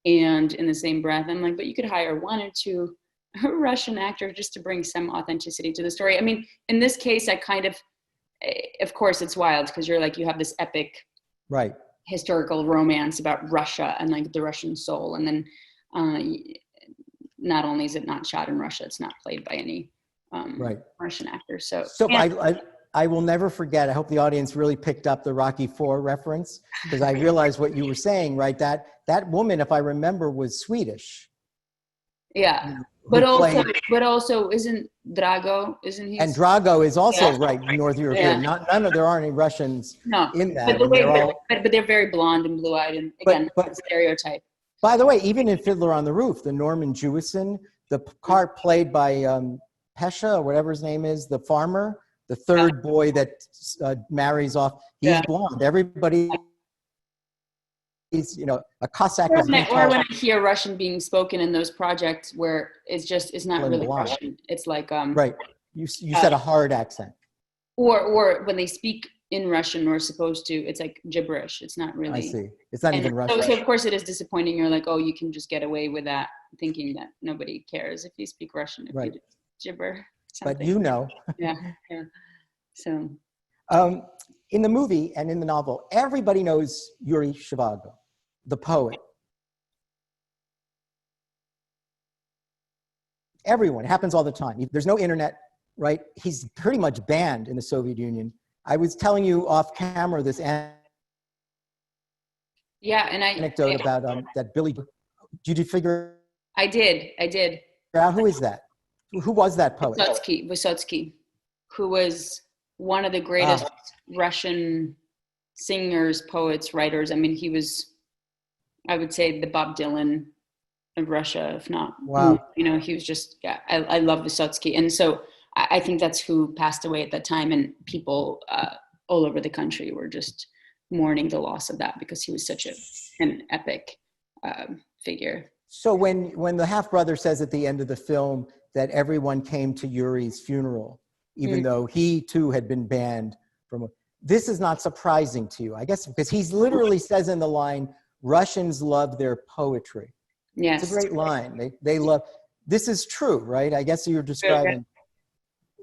And in the same breath, I'm like, but you could hire one or two Russian actors just to bring some authenticity to the story. I mean, in this case, I kind of course it's wild because you're like, you have this epic historical romance about Russia and like the Russian soul. And then not only is it not shot in Russia, it's not played by any Russian actor. So I will never forget. I hope the audience really picked up the Rocky IV reference, because I realized what you were saying, right? That woman, if I remember, was Swedish. Yeah. But also isn't Drago, isn't he? And Drago is also North European. Yeah. There aren't any Russians in that. But they're very blonde and blue-eyed, and again, but stereotype. By the way, even in Fiddler on the Roof, the Norman Jewison, the part played by Pesha, or whatever his name is, the farmer, the third boy that marries off, he's blonde. Everybody is, a Cossack. Or when I hear Russian being spoken in those projects where it's not really Russian. It's like right. You said a hard accent. Or when they speak in Russian or supposed to, it's like gibberish. It's not really. I see. It's not even Russian. So of course it is disappointing. You're like, oh, you can just get away with that, thinking that nobody cares if you speak Russian, if you just gibber something. But Yeah. So. In the movie and in the novel, everybody knows Yuri Zhivago, the poet. Everyone. It happens all the time. There's no internet, right? He's pretty much banned in the Soviet Union. I was telling you off camera this anecdote about that Billy. Did you figure? I did. Out who is that? Who was that poet? Vysotsky, who was one of the greatest Russian singers, poets, writers. I mean, he was, I would say, the Bob Dylan of Russia, if not. Wow. He was just, I love Vysotsky. And so I think that's who passed away at that time. And people all over the country were just mourning the loss of that because he was such an epic figure. So when the half-brother says at the end of the film that everyone came to Yuri's funeral, even though he too had been banned from, this is not surprising to you, I guess, because he literally says in the line, Russians love their poetry. Yes. It's a great line. They love, this is true, right? I guess you're describing,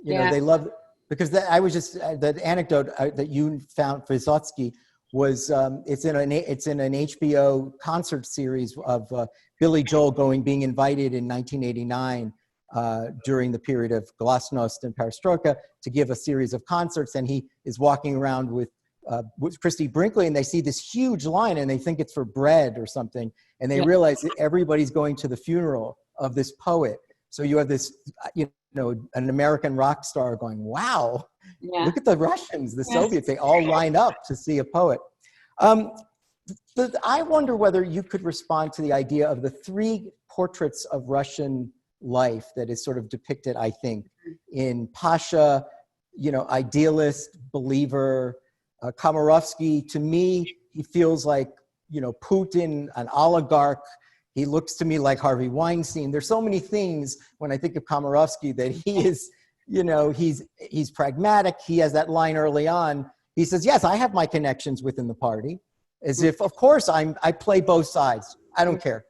you know, Yeah. they love, because I was just, the anecdote that you found, Vysotsky, was it's in an HBO concert series of Billy Joel being invited in 1989 during the period of Glasnost and Perestroika to give a series of concerts, and he is walking around with Christie Brinkley, and they see this huge line, and they think it's for bread or something, and they realize that everybody's going to the funeral of this poet. So you have this, you know, an American rock star going, wow, look at the Russians, the Soviets, they all line up to see a poet. I wonder whether you could respond to the idea of the 3 portraits of Russian life that is sort of depicted, I think, in Pasha, you know, idealist, believer. Komarovsky, to me, he feels like, you know, Putin, an oligarch. He looks to me like Harvey Weinstein. There's so many things when I think of Komarovsky that he is, you know, he's pragmatic. He has that line early on. He says, yes, I have my connections within the party, as if, of course, I play both sides. I don't care.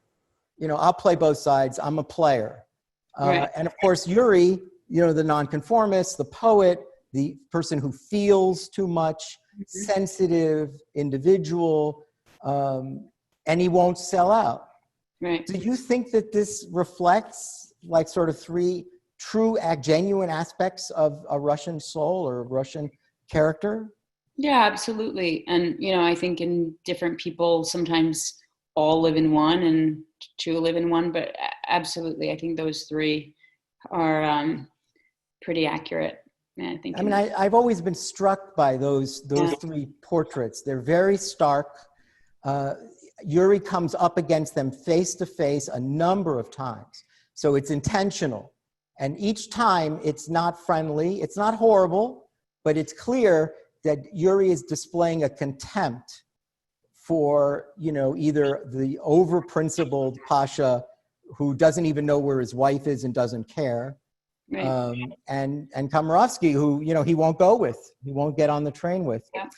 You know, I'll play both sides. I'm a player. And of course, Yuri, you know, the nonconformist, the poet, the person who feels too much, sensitive, individual, and he won't sell out. Right. Do you think that this reflects like sort of 3 true, genuine aspects of a Russian soul or a Russian character? Yeah, absolutely. And, you know, I think in different people, sometimes all live in one and 2 live in one, but absolutely, I think those 3 are pretty accurate. I think. I mean, I've always been struck by those 3 portraits. They're very stark. Yuri comes up against them face to face a number of times. So it's intentional. And each time it's not friendly, it's not horrible, but it's clear that Yuri is displaying a contempt for, you know, either the over-principled Pasha who doesn't even know where his wife is and doesn't care, and Komarovsky, who, you know, he won't get on the train with. Yeah.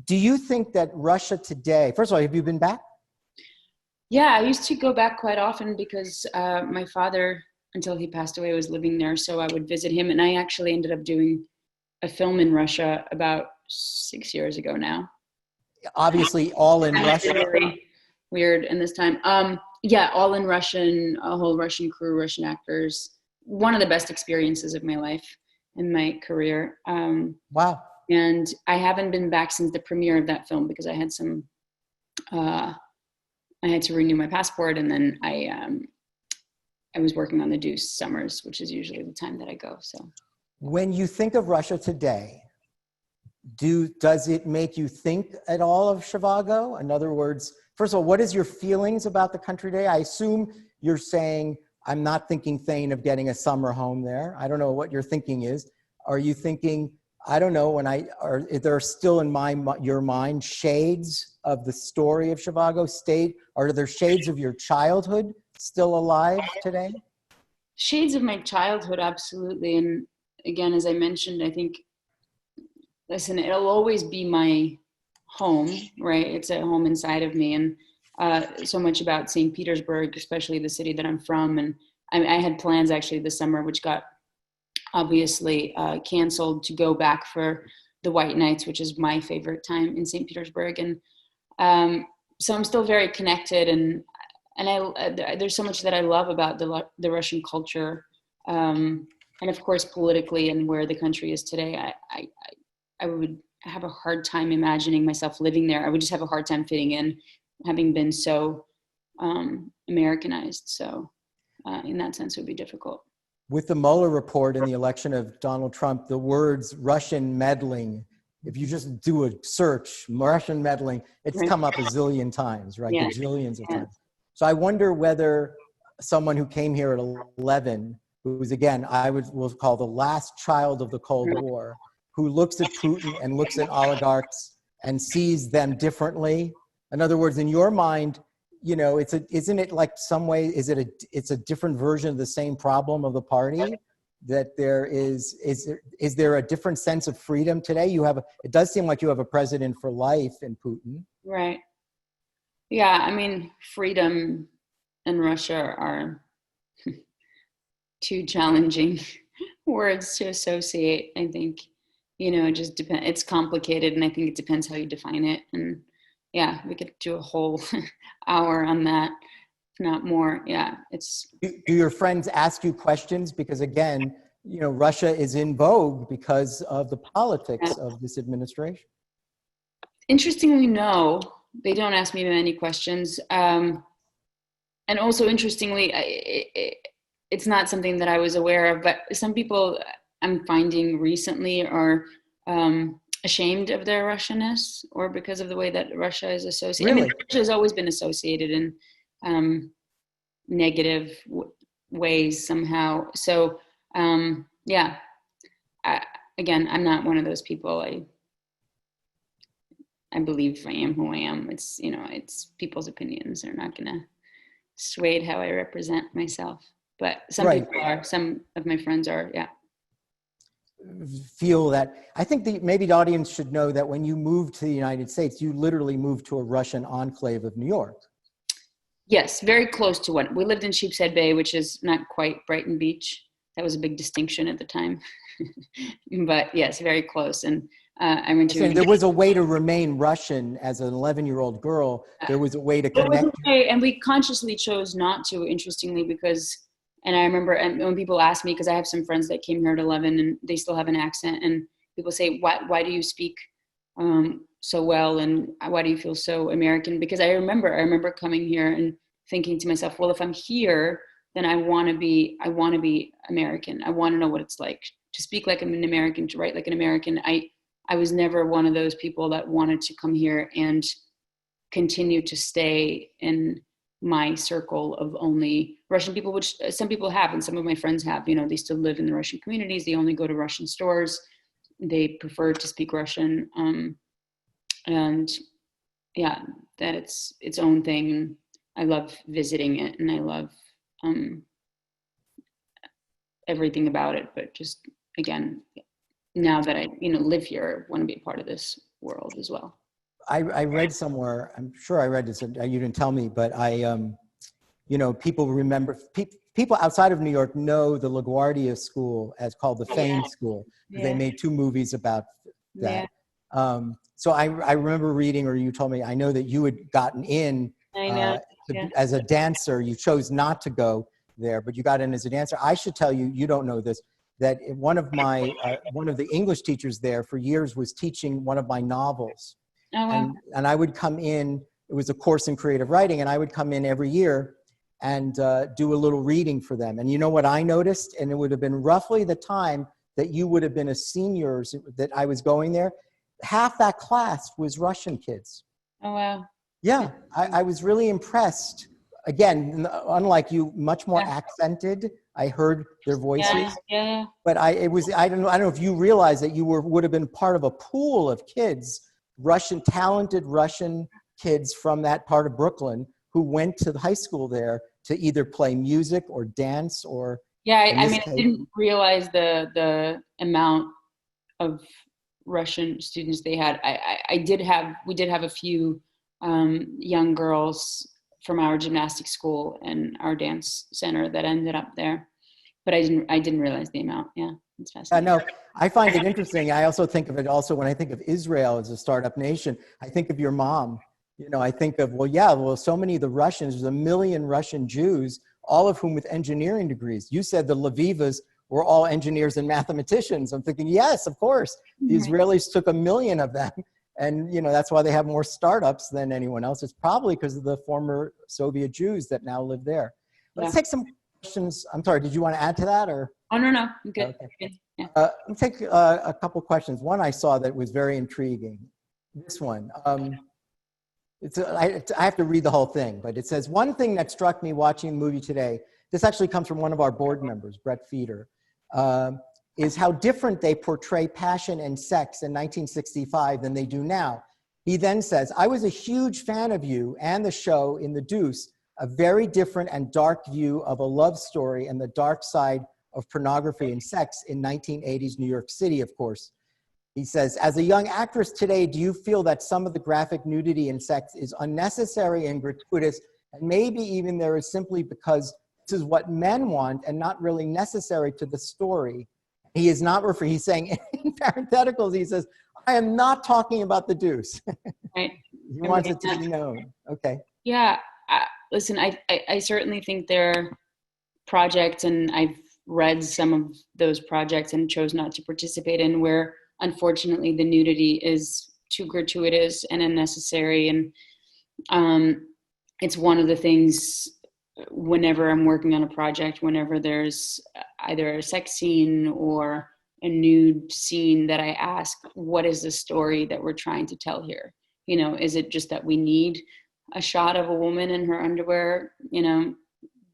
Do you think that Russia today, first of all, have you been back? Yeah, I used to go back quite often because my father, until he passed away, was living there. So I would visit him. And I actually ended up doing a film in Russia about 6 years ago now. Obviously, all in Russian. Really weird in this time. Yeah, all in Russian, a whole Russian crew, Russian actors. One of the best experiences of my life and my career. Wow. And I haven't been back since the premiere of that film because I had some, I had to renew my passport, and then I was working on the Deuce summers, which is usually the time that I go. So, when you think of Russia today, does it make you think at all of Zhivago? In other words, first of all, what is your feelings about the country today? I assume you're saying, I'm not thinking, Thane, of getting a summer home there. I don't know what your thinking is. Are you thinking, I don't know, are there still in your mind shades of the story of Zhivago state? Are there shades of your childhood still alive today? Shades of my childhood, absolutely. And again, as I mentioned, I think, listen, it'll always be my home, right? It's a home inside of me. And so much about St. Petersburg, especially the city that I'm from. And I had plans actually this summer, which got obviously canceled, to go back for the White Nights, which is my favorite time in St. Petersburg. And so I'm still very connected, and there's so much that I love about the Russian culture, and of course politically and where the country is today. I would have a hard time imagining myself living there. I would just have a hard time fitting in, having been so Americanized. So in that sense, it would be difficult. With the Mueller report and the election of Donald Trump, the words Russian meddling, if you just do a search, Russian meddling, it's come up a zillion times, right? Yeah. Gajillions of times. So I wonder whether someone who came here at 11, who's again, will call the last child of the Cold War, who looks at Putin and looks at oligarchs and sees them differently. In other words, in your mind, you know, isn't it like some way, it's a different version of the same problem of the party? that is there a different sense of freedom today? It does seem like you have a president for life in Putin. Right. Yeah, I mean, freedom and Russia are two challenging words to associate. I think, it just depends. It's complicated, and I think it depends how you define it. And yeah, we could do a whole hour on that, if not more. Yeah, it's. Do your friends ask you questions? Because again, Russia is in vogue because of the politics of this administration. Interestingly, no, they don't ask me many questions. And also, interestingly, it's not something that I was aware of, but some people I'm finding recently are ashamed of their Russianness, or because of the way that Russia is associated. Really? I mean, Russia has always been associated in negative ways somehow. So, yeah, again, I'm not one of those people. I believe I am who I am. It's, it's people's opinions. They're not going to sway how I represent myself. But some Right. people are, some of my friends are, yeah. Feel that, I think maybe the audience should know that when you moved to the United States, you literally moved to a Russian enclave of New York. Yes, very close to one. We lived in Sheepshead Bay, which is not quite Brighton Beach. That was a big distinction at the time. But yes, very close. And I went to. There was a way to remain Russian as an 11-year-old girl. There was a way to connect. And we consciously chose not to, interestingly, because, and I remember, and when people ask me, because I have some friends that came here at 11 and they still have an accent, and people say, why do you speak so well, and why do you feel so American? Because I remember coming here and thinking to myself, well, if I'm here, then I want to be American. I want to know what it's like to speak like an American, to write like an American. I was never one of those people that wanted to come here and continue to stay in my circle of only Russian people, which some people have, and some of my friends have. They still live in the Russian communities. They only go to Russian stores. They prefer to speak Russian. And yeah, that it's its own thing. I love visiting it, and I love everything about it. But just, again, now that I live here, I want to be a part of this world as well. I read somewhere, I'm sure I read this, you didn't tell me, but people remember, people outside of New York know the LaGuardia School as called the Fame School. Yeah. They made 2 movies about that. Yeah. So I remember reading, or you told me, I know that you had gotten in as a dancer. You chose not to go there, but you got in as a dancer. I should tell you, you don't know this, that one of the English teachers there for years was teaching one of my novels. Oh, wow. And I would come in, it was a course in creative writing, and I would come in every year and do a little reading for them. And you know what I noticed? And it would have been roughly the time that you would have been a senior that I was going there. Half that class was Russian kids. Oh, wow. Yeah, I was really impressed. Again, unlike you, much more accented. I heard their voices. Yeah. But I don't know if you realize that you would have been part of a pool of kids, talented Russian kids from that part of Brooklyn who went to the high school there to either play music or dance or. Yeah, I didn't realize the amount of Russian students they had. We did have a few young girls from our gymnastics school and our dance center that ended up there, but I didn't realize the amount. Yeah, it's fascinating. No, I find it interesting. I also think of it when I think of Israel as a startup nation. I think of your mom. I think of so many of the Russians. There's 1 million Russian Jews, all of whom with engineering degrees. You said the Lvivas were all engineers and mathematicians. I'm thinking, yes, of course. The Israelis took 1 million of them. And, that's why they have more startups than anyone else. It's probably because of the former Soviet Jews that now live there. Let's take some questions. I'm sorry, did you want to add to that? Or? Oh, no, I'm good. Okay. Yeah. Let me take a couple questions. One I saw that was very intriguing. This one. I have to read the whole thing, but it says, one thing that struck me watching the movie today, this actually comes from one of our board members, Brett Feeder, is how different they portray passion and sex in 1965 than they do now. He then says, I was a huge fan of you and the show in The Deuce, a very different and dark view of a love story and the dark side of pornography and sex in 1980s New York City, of course. He says, as a young actress today, do you feel that some of the graphic nudity and sex is unnecessary and gratuitous, and maybe even there is simply because this is what men want and not really necessary to the story? He is not referring, he's saying in parentheticals, he says, I am not talking about the deuce. Right. He wants it to be known. Okay. Yeah. Listen, I certainly think there are projects, and I've read some of those projects and chose not to participate in, where unfortunately the nudity is too gratuitous and unnecessary. And it's one of the things whenever I'm working on a project, whenever there's either a sex scene or a nude scene, that I ask, what is the story that we're trying to tell here? You know, is it just that we need a shot of a woman in her underwear, you know,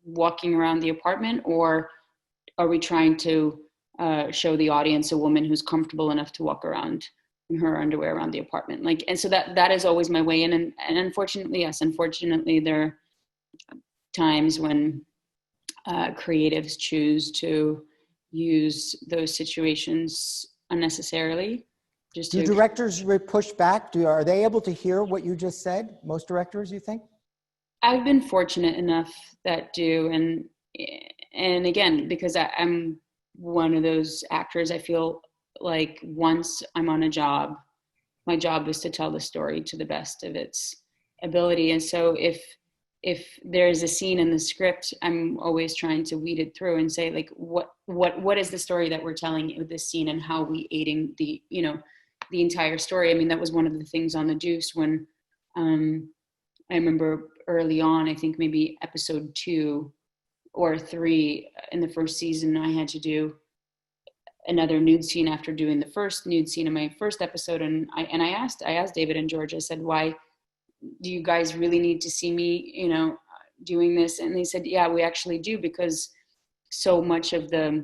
walking around the apartment, or are we trying to show the audience a woman who's comfortable enough to walk around in her underwear around the apartment? Like, and so that is always my way in. And unfortunately, yes, unfortunately, there are times when creatives choose to use those situations unnecessarily. Do directors push back? Are they able to hear what you just said? Most directors, you think? I've been fortunate enough that do, and again, because I'm one of those actors, I feel like once I'm on a job, my job is to tell the story to the best of its ability. And so if there's a scene in the script, I'm always trying to weed it through and say, like, what is the story that we're telling with this scene, and how we aiding the, you know, the entire story. I mean, that was one of the things on The Deuce when I remember early on, I think maybe episode 2 or 3 in the first season, I had to do another nude scene after doing the first nude scene in my first episode. And I asked David and George, I said, why do you guys really need to see me, you know, doing this? And they said, yeah, we actually do, because so much of the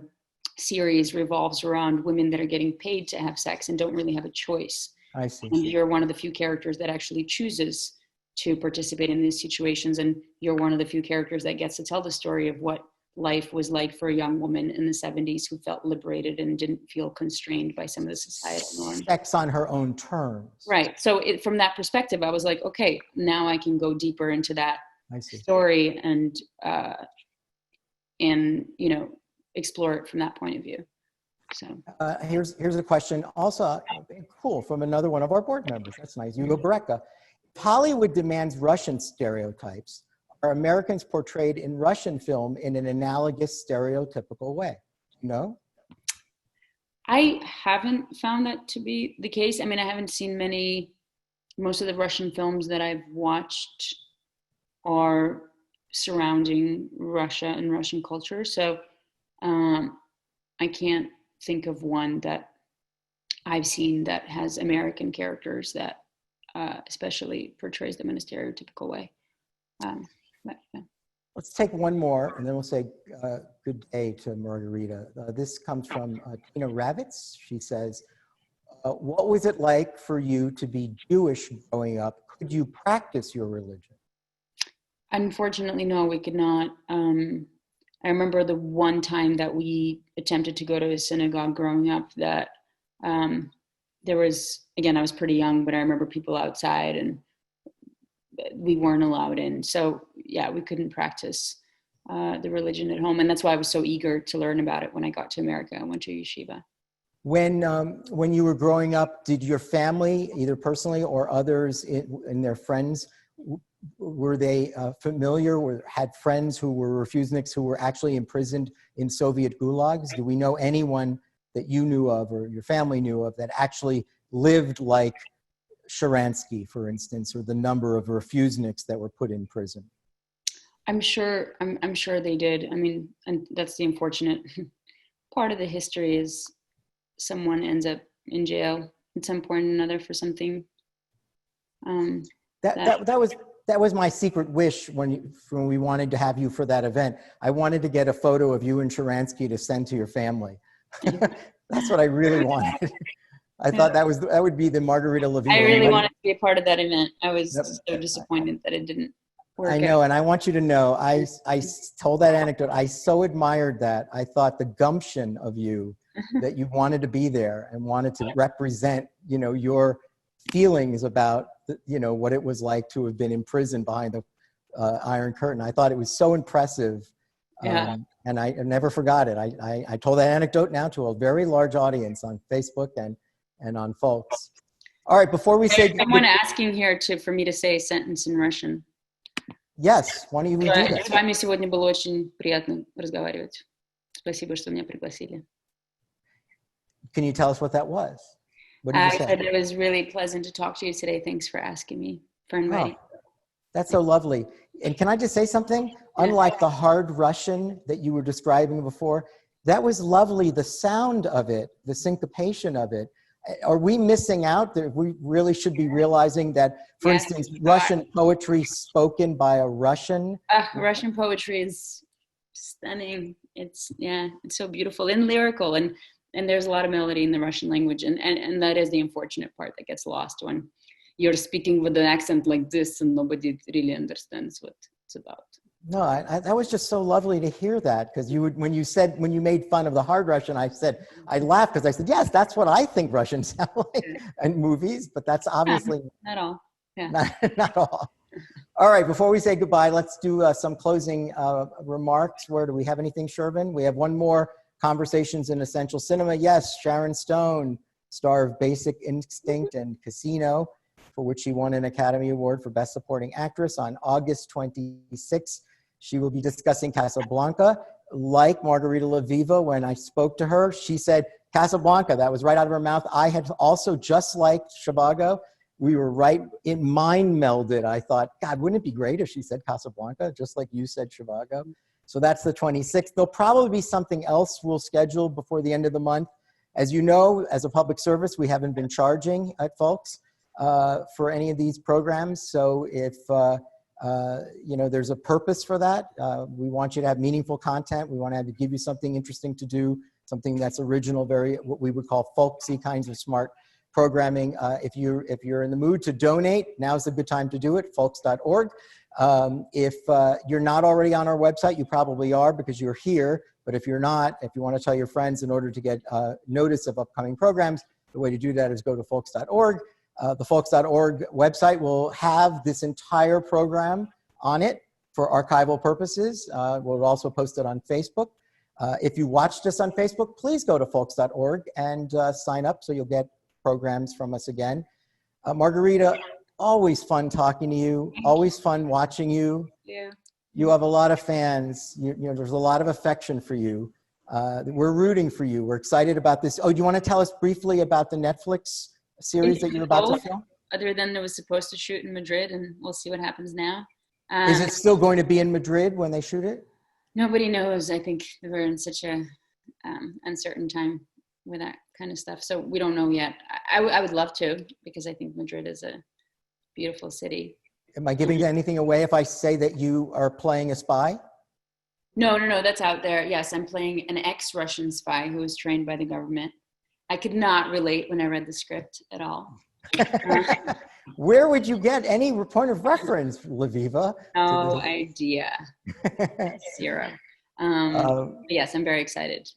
series revolves around women that are getting paid to have sex and don't really have a choice. I see. And you're one of the few characters that actually chooses to participate in these situations. And you're one of the few characters that gets to tell the story of what life was like for a young woman in the 70s who felt liberated and didn't feel constrained by some of the societal norms. Sex on her own terms. Right. So from that perspective, I was like, okay, now I can go deeper into that story and you know, explore it from that point of view. So here's a question also, cool, from another one of our board members. That's nice. Hugo Bereka. If Hollywood demands Russian stereotypes, are Americans portrayed in Russian film in an analogous stereotypical way? No? I haven't found that to be the case. I mean, I haven't seen most of the Russian films that I've watched are surrounding Russia and Russian culture. So I can't think of one that I've seen that has American characters that especially portrays them in a stereotypical way. But, yeah. Let's take one more, and then we'll say good day to Margarita. This comes from Tina Ravitz. She says, what was it like for you to be Jewish growing up? Could you practice your religion? Unfortunately, no, we could not. I remember the one time that we attempted to go to a synagogue growing up that there was, again, I was pretty young, but I remember people outside and we weren't allowed in. So yeah, we couldn't practice the religion at home. And that's why I was so eager to learn about it when I got to America. I went to yeshiva. When you were growing up, did your family, either personally or others and their friends, were they familiar or had friends who were refuseniks who were actually imprisoned in Soviet gulags? Do we know anyone that you knew of or your family knew of that actually lived like Sharansky, for instance, or the number of refuseniks that were put in prison? I'm sure they did. I mean, and that's the unfortunate part of the history is someone ends up in jail at some point or another for something. That was my secret wish when we wanted to have you for that event. I wanted to get a photo of you and Sharansky to send to your family. That's what I really wanted. I thought that would be the Margarita Levine. I really wanted to be a part of that event. I was so disappointed that it didn't work I know, out. and I want you to know, I told that anecdote. I so admired that. I thought the gumption of you, that you wanted to be there and wanted to represent, you know, your feelings about, you know, what it was like to have been imprisoned behind the Iron Curtain. I thought it was so impressive. Yeah. And I never forgot it. I told that anecdote now to a very large audience on Facebook and on Folks. All right, before we say... Someone asking here for me to say a sentence in Russian. Yes, why don't we do that? С вами сегодня было очень приятно разговаривать. Спасибо, что меня пригласили. Can you tell us what that was? What did you say? I said it was really pleasant to talk to you today. Thanks for asking me, for inviting. Oh, that's so lovely. And can I just say something? Unlike the hard Russian that you were describing before, that was lovely. The sound of it, the syncopation of it. Are we missing out? That we really should be realizing that, for instance, Russian poetry spoken by a Russian. Russian poetry is stunning. It's so beautiful and lyrical, and there's a lot of melody in the Russian language, and that is the unfortunate part that gets lost when you're speaking with an accent like this and nobody really understands what it's about. No, that was just so lovely to hear that, because when you made fun of the hard Russian, I laughed because I said, yes, that's what I think Russians sound like in movies, but that's obviously not all. Yeah. Not all. All right, before we say goodbye, let's do some closing remarks. Where do we have anything, Shervin? We have one more, Conversations in Essential Cinema. Yes, Sharon Stone, star of Basic Instinct and Casino, for which she won an Academy Award for Best Supporting Actress on August 26th. She will be discussing Casablanca. Like Margarita Laviva, when I spoke to her, she said, Casablanca, that was right out of her mouth. I had also, just like Zhivago, we were right in mind melded. I thought, God, wouldn't it be great if she said Casablanca, just like you said Zhivago? So that's the 26th. There'll probably be something else we'll schedule before the end of the month. As you know, as a public service, we haven't been charging at Folks for any of these programs. So if you know, there's a purpose for that. We want you to have meaningful content. We want to give you something interesting to do, something that's original, what we would call folksy kinds of smart programming. If you're in the mood to donate, now's a good time to do it, folks.org. If you're not already on our website, you probably are because you're here. But if you're not, if you want to tell your friends in order to get notice of upcoming programs, the way to do that is go to folks.org. The folks.org website will have this entire program on it for archival purposes. We'll also post it on Facebook. If you watched us on Facebook, please go to folks.org and sign up so you'll get programs from us again. Margarita, always fun talking to you, always fun watching you. Yeah. You have a lot of fans. You know, there's a lot of affection for you. We're rooting for you. We're excited about this. Oh, do you want to tell us briefly about the Netflix series that you're about to film? Other than it was supposed to shoot in Madrid, and we'll see what happens now. Is it still going to be in Madrid when they shoot it? Nobody knows. I think we're in such a uncertain time with that kind of stuff. So we don't know yet. I would love to, because I think Madrid is a beautiful city. Am I giving anything away if I say that you are playing a spy? No, that's out there. Yes, I'm playing an ex-Russian spy who was trained by the government. I could not relate when I read the script at all. Where would you get any point of reference, Laviva? No idea. Zero. Yes, I'm very excited.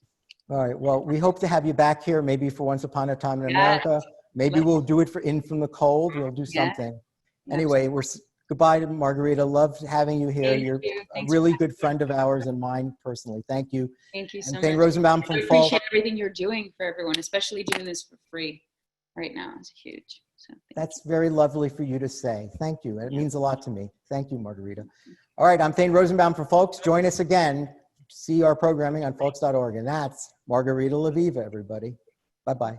All right. Well, we hope to have you back here, maybe for Once Upon a Time in America. Maybe we'll do it from the cold. We'll do something. Anyway, goodbye to Margarita. Loved having you here. You're a really good friend of ours and mine personally. Thank you. Thank you so much. Thane Rosenbaum from I appreciate everything you're doing for everyone, especially doing this for free right now. It's huge. So that's very lovely for you to say. Thank you. It means a lot to me. Thank you, Margarita. All right, I'm Thane Rosenbaum for Folks. Join us again. See our programming on folks.org. And that's Margarita Laviva, everybody. Bye-bye.